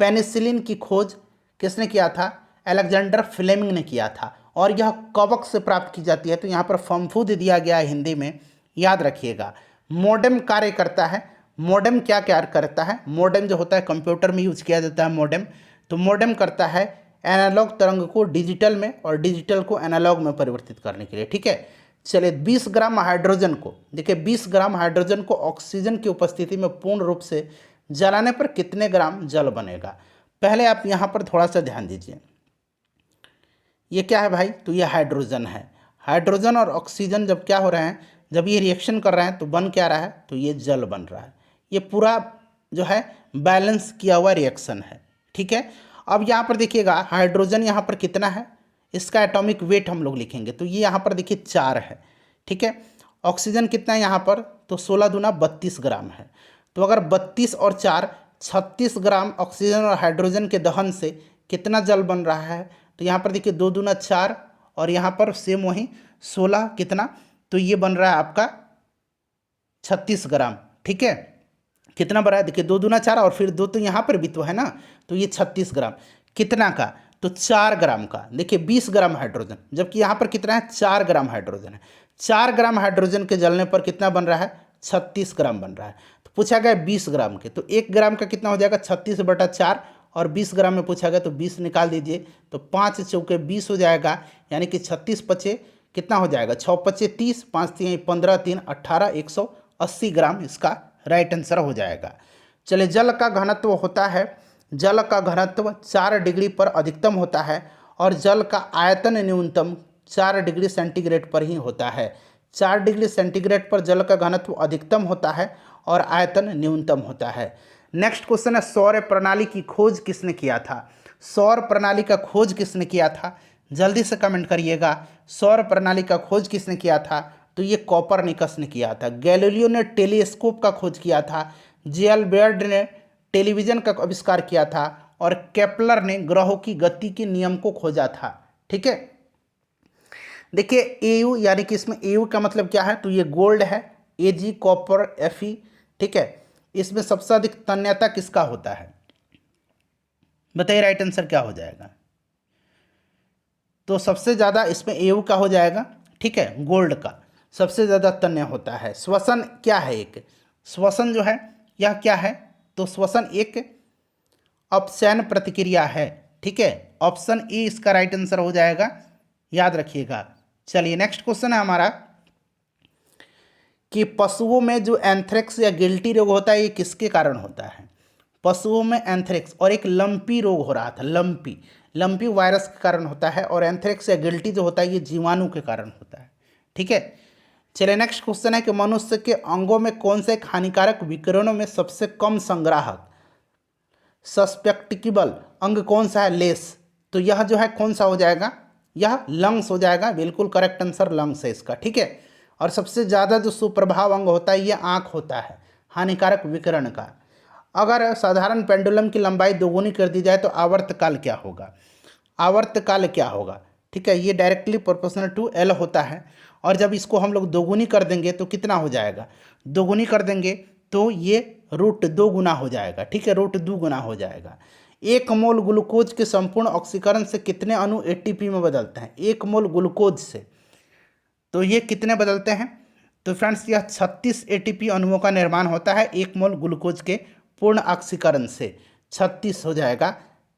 [SPEAKER 1] पेनिसिलिन की खोज किसने किया था? अलेक्जेंडर फ्लेमिंग ने किया था। और यह कवक से प्राप्त की जाती है, तो यहाँ पर फंफूद दिया गया है हिंदी में, याद रखिएगा। मोडेम कार्य करता है। मोडेम क्या कार्य करता है? मोडेम जो होता है कंप्यूटर में यूज किया जाता है मोडेम। तो मोडेम करता है एनालॉग तरंग को डिजिटल में और डिजिटल को एनालॉग में परिवर्तित करने के लिए, ठीक है। चलिए 20 ग्राम हाइड्रोजन को, देखिए 20 ग्राम हाइड्रोजन को ऑक्सीजन की उपस्थिति में पूर्ण रूप से जलाने पर कितने ग्राम जल बनेगा? पहले आप यहाँ पर थोड़ा सा ध्यान दीजिए। ये क्या है भाई? तो ये हाइड्रोजन है। हाइड्रोजन और ऑक्सीजन जब क्या हो रहे हैं, जब ये रिएक्शन कर रहे हैं तो बन क्या रहा है? तो ये जल बन रहा है। ये पूरा जो है बैलेंस किया हुआ रिएक्शन है, ठीक है। अब यहाँ पर देखिएगा, हाइड्रोजन यहाँ पर कितना है, इसका एटॉमिक वेट हम लोग लिखेंगे, तो ये यहाँ पर देखिए 4 है, ठीक है। ऑक्सीजन कितना है यहाँ पर? तो 16 दूना 32 ग्राम है। तो अगर 32 और 4 36 ग्राम ऑक्सीजन और हाइड्रोजन के दहन से कितना जल बन रहा है? तो यहाँ पर देखिए 2 दूना 4 और यहाँ पर सेम वही 16 कितना, तो ये बन रहा है आपका 36 ग्राम, ठीक है। कितना बना है देखिए, 2 दूना 4 और फिर 2 तो यहाँ पर भी तो है ना, तो ये 36 ग्राम। कितना का, तो 4 ग्राम का। देखिए 20 ग्राम हाइड्रोजन, जबकि यहाँ पर कितना है, 4 ग्राम हाइड्रोजन है। 4 ग्राम हाइड्रोजन के जलने पर कितना बन रहा है, 36 ग्राम बन रहा है। तो पूछा गया 20 ग्राम के, तो 1 ग्राम का कितना हो जाएगा, 36/4, और 20 ग्राम में पूछा गया तो 20 निकाल दीजिए, तो 5 चौके 20 हो जाएगा, यानी कि 36 पचे कितना हो जाएगा, 6 पचे 30, 5 3 15, 3 18, 180 ग्राम इसका राइट आंसर हो जाएगा। चलिए, जल का घनत्व होता है, जल का घनत्व 4 डिग्री पर अधिकतम होता है, और जल का आयतन न्यूनतम 4 डिग्री सेंटीग्रेड पर ही होता है। 4 डिग्री सेंटीग्रेड पर जल का घनत्व अधिकतम होता है और आयतन न्यूनतम होता है। नेक्स्ट क्वेश्चन है, सौर प्रणाली की खोज किसने किया था। सौर प्रणाली का खोज किसने किया था, जल्दी से कमेंट करिएगा। सौर प्रणाली का खोज किसने किया था, तो ये कॉपरनिकस ने किया था। गैलीलियो ने टेलीस्कोप का खोज किया था। जेएलबर्ट ने टेलीविजन का आविष्कार किया था, और केपलर ने ग्रहों की गति के नियम को खोजा था। ठीक है, देखिए एयू, यानी कि इसमें एयू का मतलब क्या है, तो ये गोल्ड है, एजी कॉपर एफई। ठीक है, इसमें सबसे अधिक तन्यता किसका होता है, बताइए राइट आंसर क्या हो जाएगा। तो सबसे ज़्यादा इसमें एयू का हो जाएगा, ठीक है, गोल्ड का सबसे ज़्यादा तन्य होता है। श्वसन क्या है, एक श्वसन जो है यह क्या है, तो श्वसन एक अपचयन प्रतिक्रिया है। ठीक है, ऑप्शन ए इसका राइट आंसर हो जाएगा, याद रखिएगा। चलिए नेक्स्ट क्वेश्चन है हमारा कि पशुओं में जो एंथ्रेक्स या गिल्टी रोग होता है ये किसके कारण होता है। पशुओं में एंथ्रेक्स और एक लंपी रोग हो रहा था, लंपी वायरस के कारण होता है, और एंथ्रेक्स या गिल्टी जो होता है ये जीवाणु के कारण होता है। ठीक है, चलिए नेक्स्ट क्वेश्चन है कि मनुष्य के अंगों में कौन से हानिकारक विकिरणों में सबसे कम संग्राहक सस्पेक्टिबल अंग कौन सा है, लेस। तो यह जो है कौन सा हो जाएगा, यह लंग्स हो जाएगा, बिल्कुल करेक्ट आंसर लंग्स है इसका। ठीक है, और सबसे ज़्यादा जो सुप्रभाव अंग होता है यह आँख होता है हानिकारक विकिरण का। अगर साधारण पेंडुलम की लंबाई दोगुनी कर दी जाए तो आवर्तकाल क्या होगा, आवर्तकाल क्या होगा। ठीक है, ये डायरेक्टली प्रोपोर्शनल टू एल होता है, और जब इसको हम लोग दोगुनी कर देंगे तो कितना हो जाएगा, दोगुनी कर देंगे तो ये √2 गुना हो जाएगा। ठीक है, √2 गुना हो जाएगा। 1 मोल ग्लूकोज के संपूर्ण ऑक्सीकरण से कितने अणु एटीपी में बदलते हैं, 1 मोल ग्लूकोज से, तो ये कितने बदलते हैं, तो फ्रेंड्स यह 36 एटीपी अणुओं का निर्माण होता है 1 मोल ग्लूकोज के पूर्ण ऑक्सीकरण से, 36 हो जाएगा।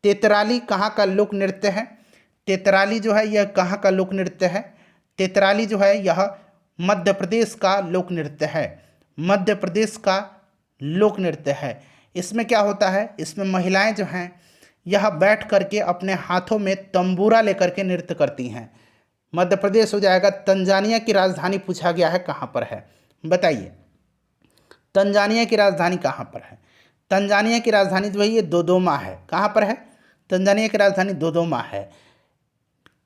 [SPEAKER 1] तेतराली कहाँ का लोक नृत्य है, तेतराली जो है यह कहाँ का लोक नृत्य है, तेतराली जो है यह मध्य प्रदेश का लोक नृत्य है, मध्य प्रदेश का लोक नृत्य है। इसमें क्या होता है, इसमें महिलाएं जो हैं यह बैठ करके अपने हाथों में तंबूरा लेकर के नृत्य करती हैं। मध्य प्रदेश हो जाएगा। तंजानिया की राजधानी पूछा गया है कहाँ पर है, बताइए तंजानिया की राजधानी कहाँ पर है। तंजानिया की राजधानी जो है ये दोदोमा है, कहाँ पर है, तंजानिया की राजधानी दोदोमा है।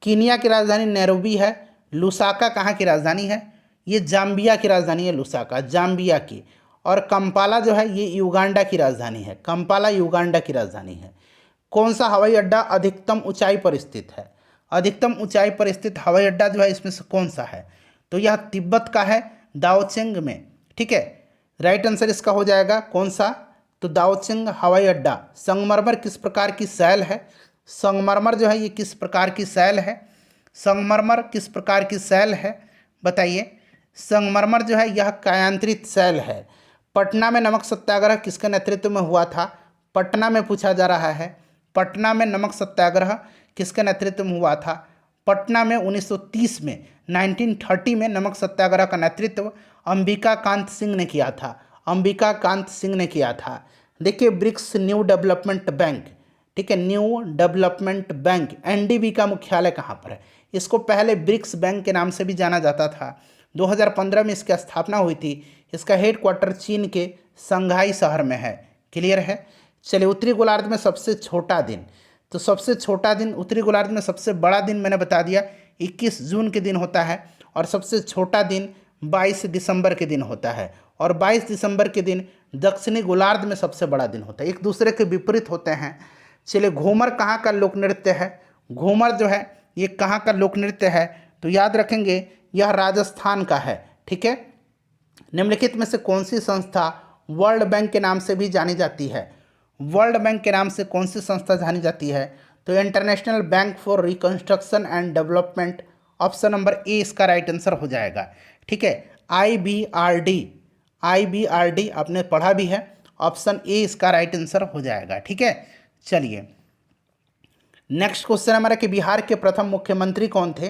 [SPEAKER 1] कीनिया की राजधानी नैरोबी है। लुसाका कहाँ की राजधानी है, ये जाम्बिया की राजधानी है लुसाका, जाम्बिया की। और कंपाला जो है ये युगांडा की राजधानी है, कंपाला युगांडा की राजधानी है। कौन सा हवाई अड्डा अधिकतम ऊंचाई पर स्थित है, अधिकतम ऊंचाई पर स्थित हवाई अड्डा जो है इसमें से कौन सा है, तो यह तिब्बत का है, दाओचेंग में। ठीक है, राइट आंसर इसका हो जाएगा कौन सा, तो दाओचेंग हवाई अड्डा। संगमरमर किस प्रकार की शैल है, संगमरमर जो है ये किस प्रकार की शैल है, संगमरमर किस प्रकार की शैल है, बताइए। संगमरमर जो है यह कायांतरित शैल है। पटना में नमक सत्याग्रह किसके नेतृत्व में हुआ था, पटना में पूछा जा रहा है, पटना में नमक सत्याग्रह किसके नेतृत्व में हुआ था। पटना में 1930 में 1930 में नमक सत्याग्रह का नेतृत्व अंबिका कांत सिंह ने किया था, अंबिका कांत सिंह ने किया था। देखिए ब्रिक्स न्यू डेवलपमेंट बैंक, ठीक है, न्यू डेवलपमेंट बैंक एनडीबी का मुख्यालय कहाँ पर है, इसको पहले ब्रिक्स बैंक के नाम से भी जाना जाता था। 2015 में इसकी स्थापना हुई थी। इसका हेडक्वार्टर चीन के संघाई शहर में है, क्लियर है। चलिए उत्तरी गोलार्ध में सबसे छोटा दिन, तो सबसे छोटा दिन उत्तरी गोलार्ध में, सबसे बड़ा दिन मैंने बता दिया 21 जून के दिन होता है, और सबसे छोटा दिन 22 दिसंबर के दिन होता है, और 22 दिसंबर के दिन दक्षिणी गोलार्ध में सबसे बड़ा दिन होता है, एक दूसरे के विपरीत होते हैं। चलिए घूमर कहाँ का लोक नृत्य है, घूमर जो है ये कहाँ का लोक नृत्य है, तो याद रखेंगे यह राजस्थान का है। ठीक है, निम्नलिखित में से कौन सी संस्था वर्ल्ड बैंक के नाम से भी जानी जाती है? वर्ल्ड बैंक के नाम से कौन सी संस्था जानी जाती है? तो international bank for reconstruction and development, option number A इसका राइट आंसर हो जाएगा। ठीक है, IBRD, IBRD आपने पढ़ा भी है, ऑप्शन ए इसका राइट आंसर हो जाएगा। ठीक है, चलिए नेक्स्ट क्वेश्चन हमारा कि बिहार के प्रथम मुख्यमंत्री कौन थे?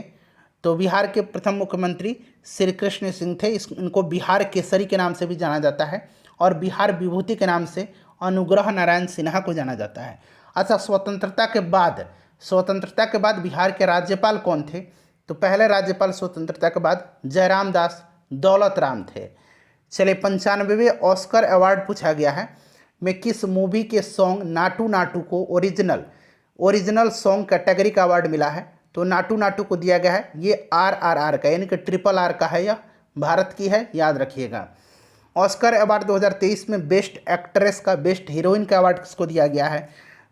[SPEAKER 1] तो बिहार के प्रथम मुख्यमंत्री श्री कृष्ण सिंह थे। इनको बिहार केसरी के नाम से भी जाना जाता है और बिहार विभूति के नाम से अनुग्रह नारायण सिन्हा को जाना जाता है। अच्छा, स्वतंत्रता के बाद बिहार के राज्यपाल कौन थे? तो पहले राज्यपाल स्वतंत्रता के बाद जयराम दास दौलत राम थे। चलिए 95वें ऑस्कर अवार्ड पूछा गया है में किस मूवी के सॉन्ग नाटू नाटू को ओरिजिनल सॉन्ग कैटेगरी का अवार्ड मिला है? तो नाटू नाटू को दिया गया है ये RRR का, यानी कि RRR का है, यह भारत की है, याद रखिएगा। ऑस्कर अवार्ड 2023 में बेस्ट एक्ट्रेस का, बेस्ट हीरोइन का अवार्ड किसको दिया गया है?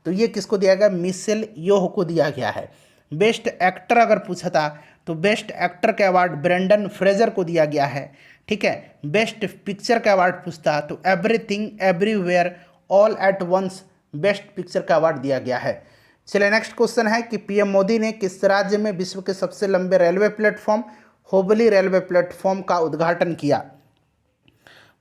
[SPEAKER 1] तो ये किसको दिया गया? मिशेल योह को दिया गया है। बेस्ट एक्टर अगर पूछा था तो बेस्ट एक्टर का अवार्ड ब्रेंडन फ्रेजर को दिया गया है। ठीक है, बेस्ट पिक्चर का अवार्ड पूछता तो everything everywhere all at once best picture का अवार्ड दिया गया है। चलिए नेक्स्ट क्वेश्चन है कि पीएम मोदी ने किस राज्य में विश्व के सबसे लंबे railway platform Hubli railway platform का उद्घाटन किया?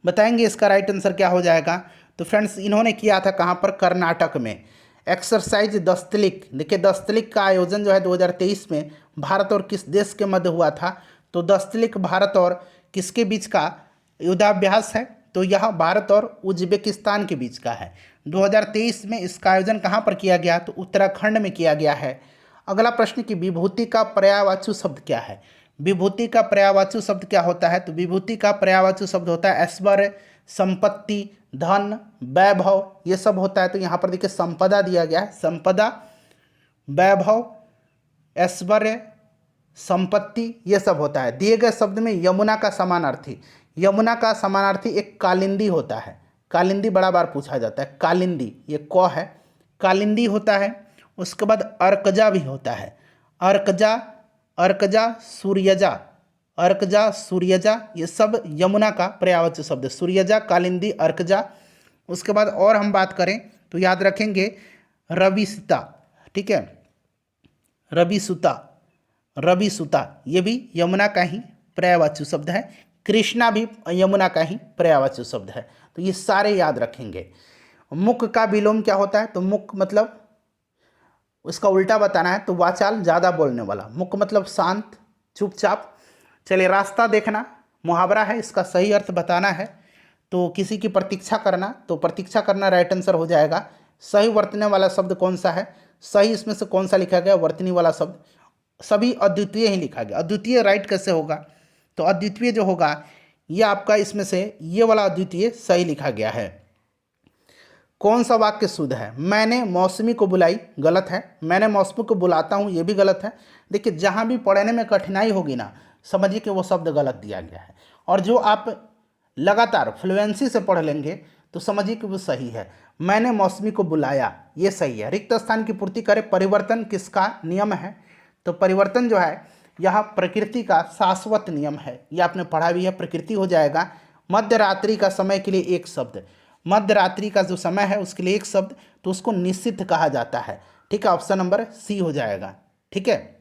[SPEAKER 1] बताएंगे इसका राइट आंसर क्या हो जाएगा? तो फ्रेंड्स इन्होंने किया था कहाँ पर? कर्नाटक में। एक्सरसाइज दस्तलिक, देखिए दस्तलिक का आयोजन जो है 2023 में भारत और किस देश के मध्य हुआ था? तो दस्तलिक भारत और किसके बीच का युद्धाभ्यास है? तो यह भारत और उज्बेकिस्तान के बीच का है। 2023 में इसका आयोजन कहाँ पर किया गया? तो उत्तराखंड में किया गया है। अगला प्रश्न कि विभूति का पर्यायवाची शब्द क्या है? विभूति का पर्यायवाची शब्द क्या होता है? तो विभूति का पर्यायवाची शब्द होता है ऐश्वर्य, संपत्ति, धन, वैभव, ये सब होता है। तो यहाँ पर देखिए संपदा दिया गया है, संपदा, वैभव, ऐश्वर्य, संपत्ति, ये सब होता है। दिए गए शब्द में यमुना का समानार्थी, यमुना का समानार्थी एक कालिंदी होता है। कालिंदी बड़ा बार पूछा जाता है, कालिंदी, ये क है, कालिंदी होता है। उसके बाद अर्कजा भी होता है, अर्कजा, अर्कजा, सूर्यजा, अर्कजा, सूर्यजा, ये सब यमुना का पर्यायवाची शब्द है। सूर्यजा, कालिंदी, अर्कजा। उसके बाद और हम बात करें तो याद रखेंगे रविसुता, ठीक है, रविसुता, रविसुता, ये भी यमुना का ही पर्यायवाची शब्द है। कृष्णा भी यमुना का ही पर्यायवाची शब्द है। तो ये सारे याद रखेंगे। मुक का विलोम क्या होता है? तो मुक मतलब उसका उल्टा बताना है तो वाचाल, ज़्यादा बोलने वाला। मुक मतलब शांत, चुपचाप। चलिए रास्ता देखना मुहावरा है, इसका सही अर्थ बताना है तो किसी की प्रतीक्षा करना, तो प्रतीक्षा करना राइट आंसर हो जाएगा। सही वर्तने वाला शब्द कौन सा है? सही इसमें से कौन सा लिखा गया? वर्तनी वाला शब्द, सभी अद्वितीय ही लिखा गया। अद्वितीय राइट कैसे होगा? तो अद्वितीय जो होगा ये आपका इसमें से ये वाला अद्वितीय सही लिखा गया है। कौन सा वाक्य शुद्ध है? मैंने मौसमी को बुलाई, गलत है। मैंने मौसमी को बुलाता हूँ, ये भी गलत है। देखिए जहाँ भी पढ़ने में कठिनाई होगी ना, समझिए कि वो शब्द गलत दिया गया है। और जो आप लगातार फ्लुएंसी से पढ़ लेंगे तो समझिए कि वो सही है। मैंने मौसमी को बुलाया, ये सही है। रिक्त स्थान की पूर्ति करे, परिवर्तन किसका नियम है? तो परिवर्तन जो है यह प्रकृति का शाश्वत नियम है, यह आपने पढ़ा भी है, प्रकृति हो जाएगा। मध्य रात्रि का समय के लिए एक शब्द, मध्य रात्रि का जो समय है उसके लिए एक शब्द, तो उसको निश्चित कहा जाता है। ठीक है, ऑप्शन नंबर सी हो जाएगा। ठीक है,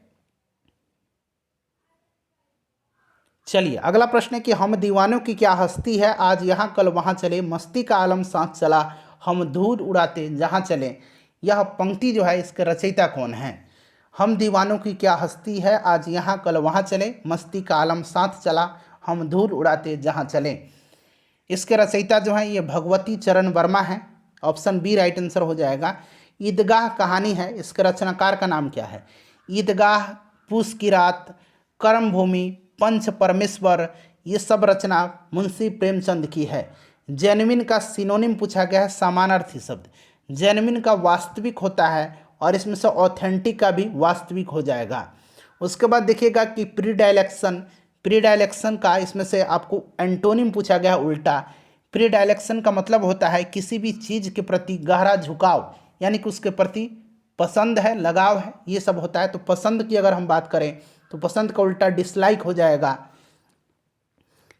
[SPEAKER 1] चलिए अगला प्रश्न है कि हम दीवानों की क्या हस्ती है, आज यहाँ कल वहाँ चले, मस्ती का आलम सांस चला, हम धूल उड़ाते जहाँ चले। यह पंक्ति जो है इसके रचयिता कौन है? हम दीवानों की क्या हस्ती है, आज यहाँ कल वहाँ चले, मस्ती का आलम साथ चला, हम धूल उड़ाते जहाँ चले। इसके रचयिता जो है ये भगवती चरण वर्मा है, ऑप्शन बी राइट आंसर हो जाएगा। ईदगाह कहानी है, इसके रचनाकार का नाम क्या है? ईदगाह, पूस की रात, कर्म भूमि, पंच परमेश्वर, ये सब रचना मुंशी प्रेमचंद की है। जेन्युइन का सिनोनिम पूछा गया है, समानार्थी शब्द। जेन्युइन का वास्तविक होता है और इसमें से ऑथेंटिक का भी वास्तविक हो जाएगा। उसके बाद देखिएगा कि प्रीडायलेक्शन, प्रीडायलेक्शन का इसमें से आपको एंटोनिम पूछा गया उल्टा। प्रीडायलेक्शन का मतलब होता है किसी भी चीज़ के प्रति गहरा झुकाव, यानी कि उसके प्रति पसंद है, लगाव है, ये सब होता है। तो पसंद की अगर हम बात करें तो पसंद का उल्टा डिसलाइक हो जाएगा।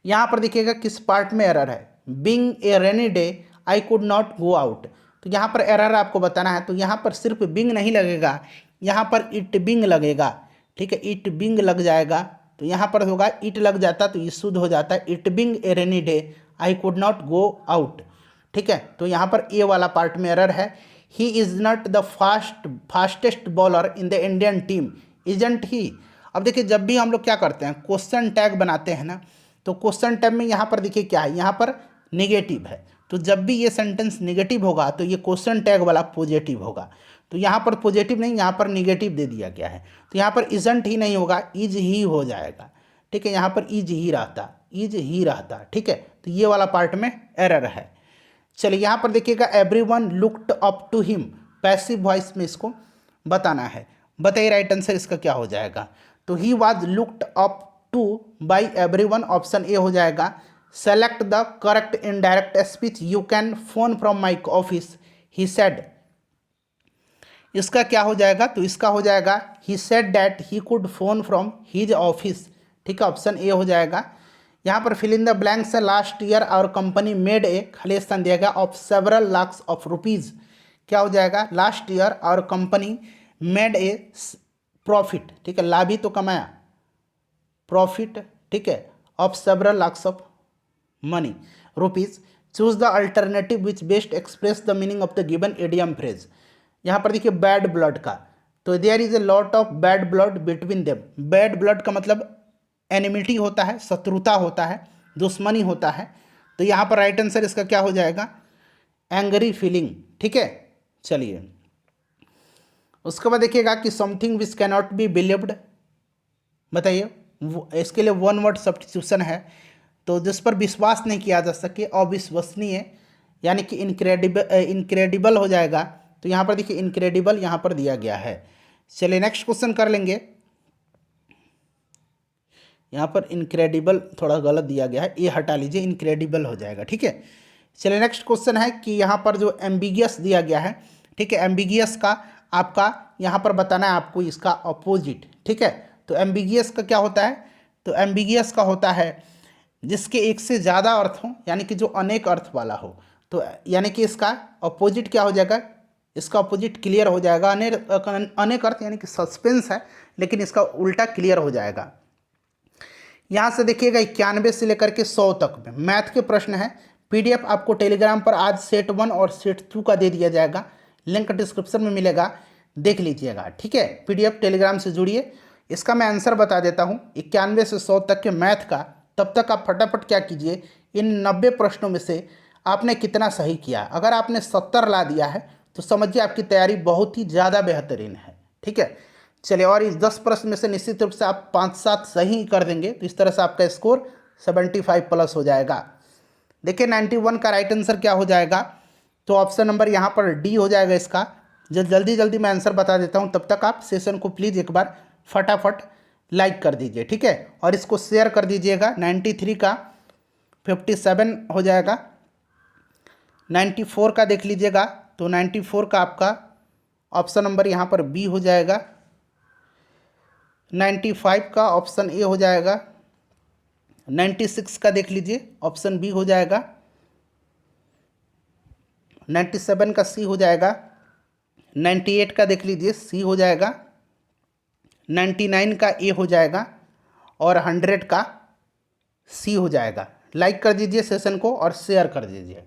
[SPEAKER 1] यहाँ पर देखिएगा किस पार्ट में एरर है, being a rainy day I could not go out. तो यहाँ पर एरर आपको बताना है, तो यहाँ पर सिर्फ बीइंग नहीं लगेगा, यहाँ पर इट बीइंग लगेगा। ठीक है, इट बीइंग लग जाएगा, तो यहाँ पर होगा इट लग जाता तो ये शुद्ध हो जाता है, it being a rainy day I could not go out. ठीक है, तो यहाँ पर ए वाला पार्ट में एरर है। He is not the fastest bowler in the Indian team isn't he. अब देखिए जब भी हम लोग क्या करते हैं क्वेश्चन टैग बनाते हैं ना, तो क्वेश्चन टैग में यहाँ पर देखिए क्या है, यहाँ पर निगेटिव है, तो जब भी ये सेंटेंस निगेटिव होगा तो ये क्वेश्चन टैग वाला पॉजिटिव होगा। तो यहाँ पर पॉजिटिव नहीं, यहाँ पर निगेटिव दे दिया गया है, तो यहाँ पर इजंट ही नहीं होगा, इज ही हो जाएगा। ठीक है, यहाँ पर इज ही रहता, इज ही रहता। ठीक है, तो ये वाला पार्ट में एरर है। चलिए यहाँ पर देखिएगा everyone looked up to him, passive voice में इसको बताना है। बताइए राइट आंसर इसका क्या हो जाएगा। तो he was looked up to by everyone, option A हो जाएगा। Select the correct indirect speech, you can phone from my office, he said. इसका क्या हो जाएगा, तो इसका हो जाएगा he said that he could phone from his office. ठीक है, ऑप्शन ए हो जाएगा। यहाँ पर फिल इन द ब्लैंक्स है, last year our company made a, खाली स्थान दिया गया, of several lakhs of rupees. क्या हो जाएगा, last year our company made a profit. ठीक है, लाभ ही तो कमाया, प्रॉफिट। ठीक है, of several lakhs of money rupees. Choose the alternative which best express the meaning of the given idiom phrase. यहाँ पर देखिए बैड ब्लड का, तो there is a lot of bad blood between them. Bad blood का मतलब एनिमिटी होता है, शत्रुता होता है, दुश्मनी होता है। तो यहाँ पर राइट आंसर इसका क्या हो जाएगा, एंग्री फीलिंग। ठीक है, चलिए उसके बाद देखिएगा कि something which cannot be believed. बताइए, इसके लिए वन वर्ड सब्स्टिट्यूशन है, तो जिस पर विश्वास नहीं किया जा सके, अविश्वसनीय, यानी कि इनक्रेडिबल हो जाएगा। तो यहाँ पर देखिए इनक्रेडिबल यहाँ पर दिया गया है। चलिए नेक्स्ट क्वेश्चन कर लेंगे। यहाँ पर इनक्रेडिबल थोड़ा गलत दिया गया है, ये हटा लीजिए, इनक्रेडिबल हो जाएगा। ठीक है, चलिए नेक्स्ट क्वेश्चन है कि यहाँ पर जो एम्बिगियस दिया गया है, ठीक है, एम्बिगियस का आपका यहाँ पर बताना है आपको इसका अपोजिट। ठीक है, तो एम्बिगियस का क्या होता है, तो एम्बिगियस का होता है जिसके एक से ज़्यादा अर्थ हो, यानी कि जो अनेक अर्थ वाला हो। तो यानी कि इसका अपोजिट क्या हो जाएगा, इसका अपोजिट क्लियर हो जाएगा। अनेक अर्थ यानी कि सस्पेंस है, लेकिन इसका उल्टा क्लियर हो जाएगा। यहाँ से देखिएगा 91 से लेकर के 100 तक में मैथ के प्रश्न है। पीडीएफ आपको टेलीग्राम पर आज सेट 1 और सेट 2 का दे दिया जाएगा, लिंक डिस्क्रिप्शन में मिलेगा, देख लीजिएगा। ठीक है, पीडीएफ टेलीग्राम से जुड़िए। इसका मैं आंसर बता देता हूँ 91 से 100 तक के मैथ का। तब तक आप फटाफट क्या कीजिए, इन 90 प्रश्नों में से आपने कितना सही किया। अगर आपने 70 ला दिया है तो समझिए आपकी तैयारी बहुत ही ज़्यादा बेहतरीन है। ठीक है, चलिए, और इस 10 प्रश्न में से निश्चित रूप से आप 5-7 सही कर देंगे, तो इस तरह से आपका स्कोर 75 प्लस हो जाएगा। देखिए 91 का राइट आंसर क्या हो जाएगा, तो ऑप्शन नंबर यहाँ पर डी हो जाएगा इसका। जल्दी जल्दी मैं आंसर बता देता हूँ, तब तक आप सेशन को प्लीज़ एक बार फटाफट लाइक कर दीजिए। ठीक है, और इसको शेयर कर दीजिएगा। 93 का 57 हो जाएगा, 94 का देख लीजिएगा, तो 94 का आपका ऑप्शन नंबर यहाँ पर बी हो जाएगा। 95 का ऑप्शन ए हो जाएगा। 96 का देख लीजिए, ऑप्शन बी हो जाएगा। 97 का सी हो जाएगा। 98 का देख लीजिए, सी हो जाएगा। 99 का ए हो जाएगा और 100 का सी हो जाएगा। लाइक कर दीजिए सेशन को और शेयर कर दीजिए।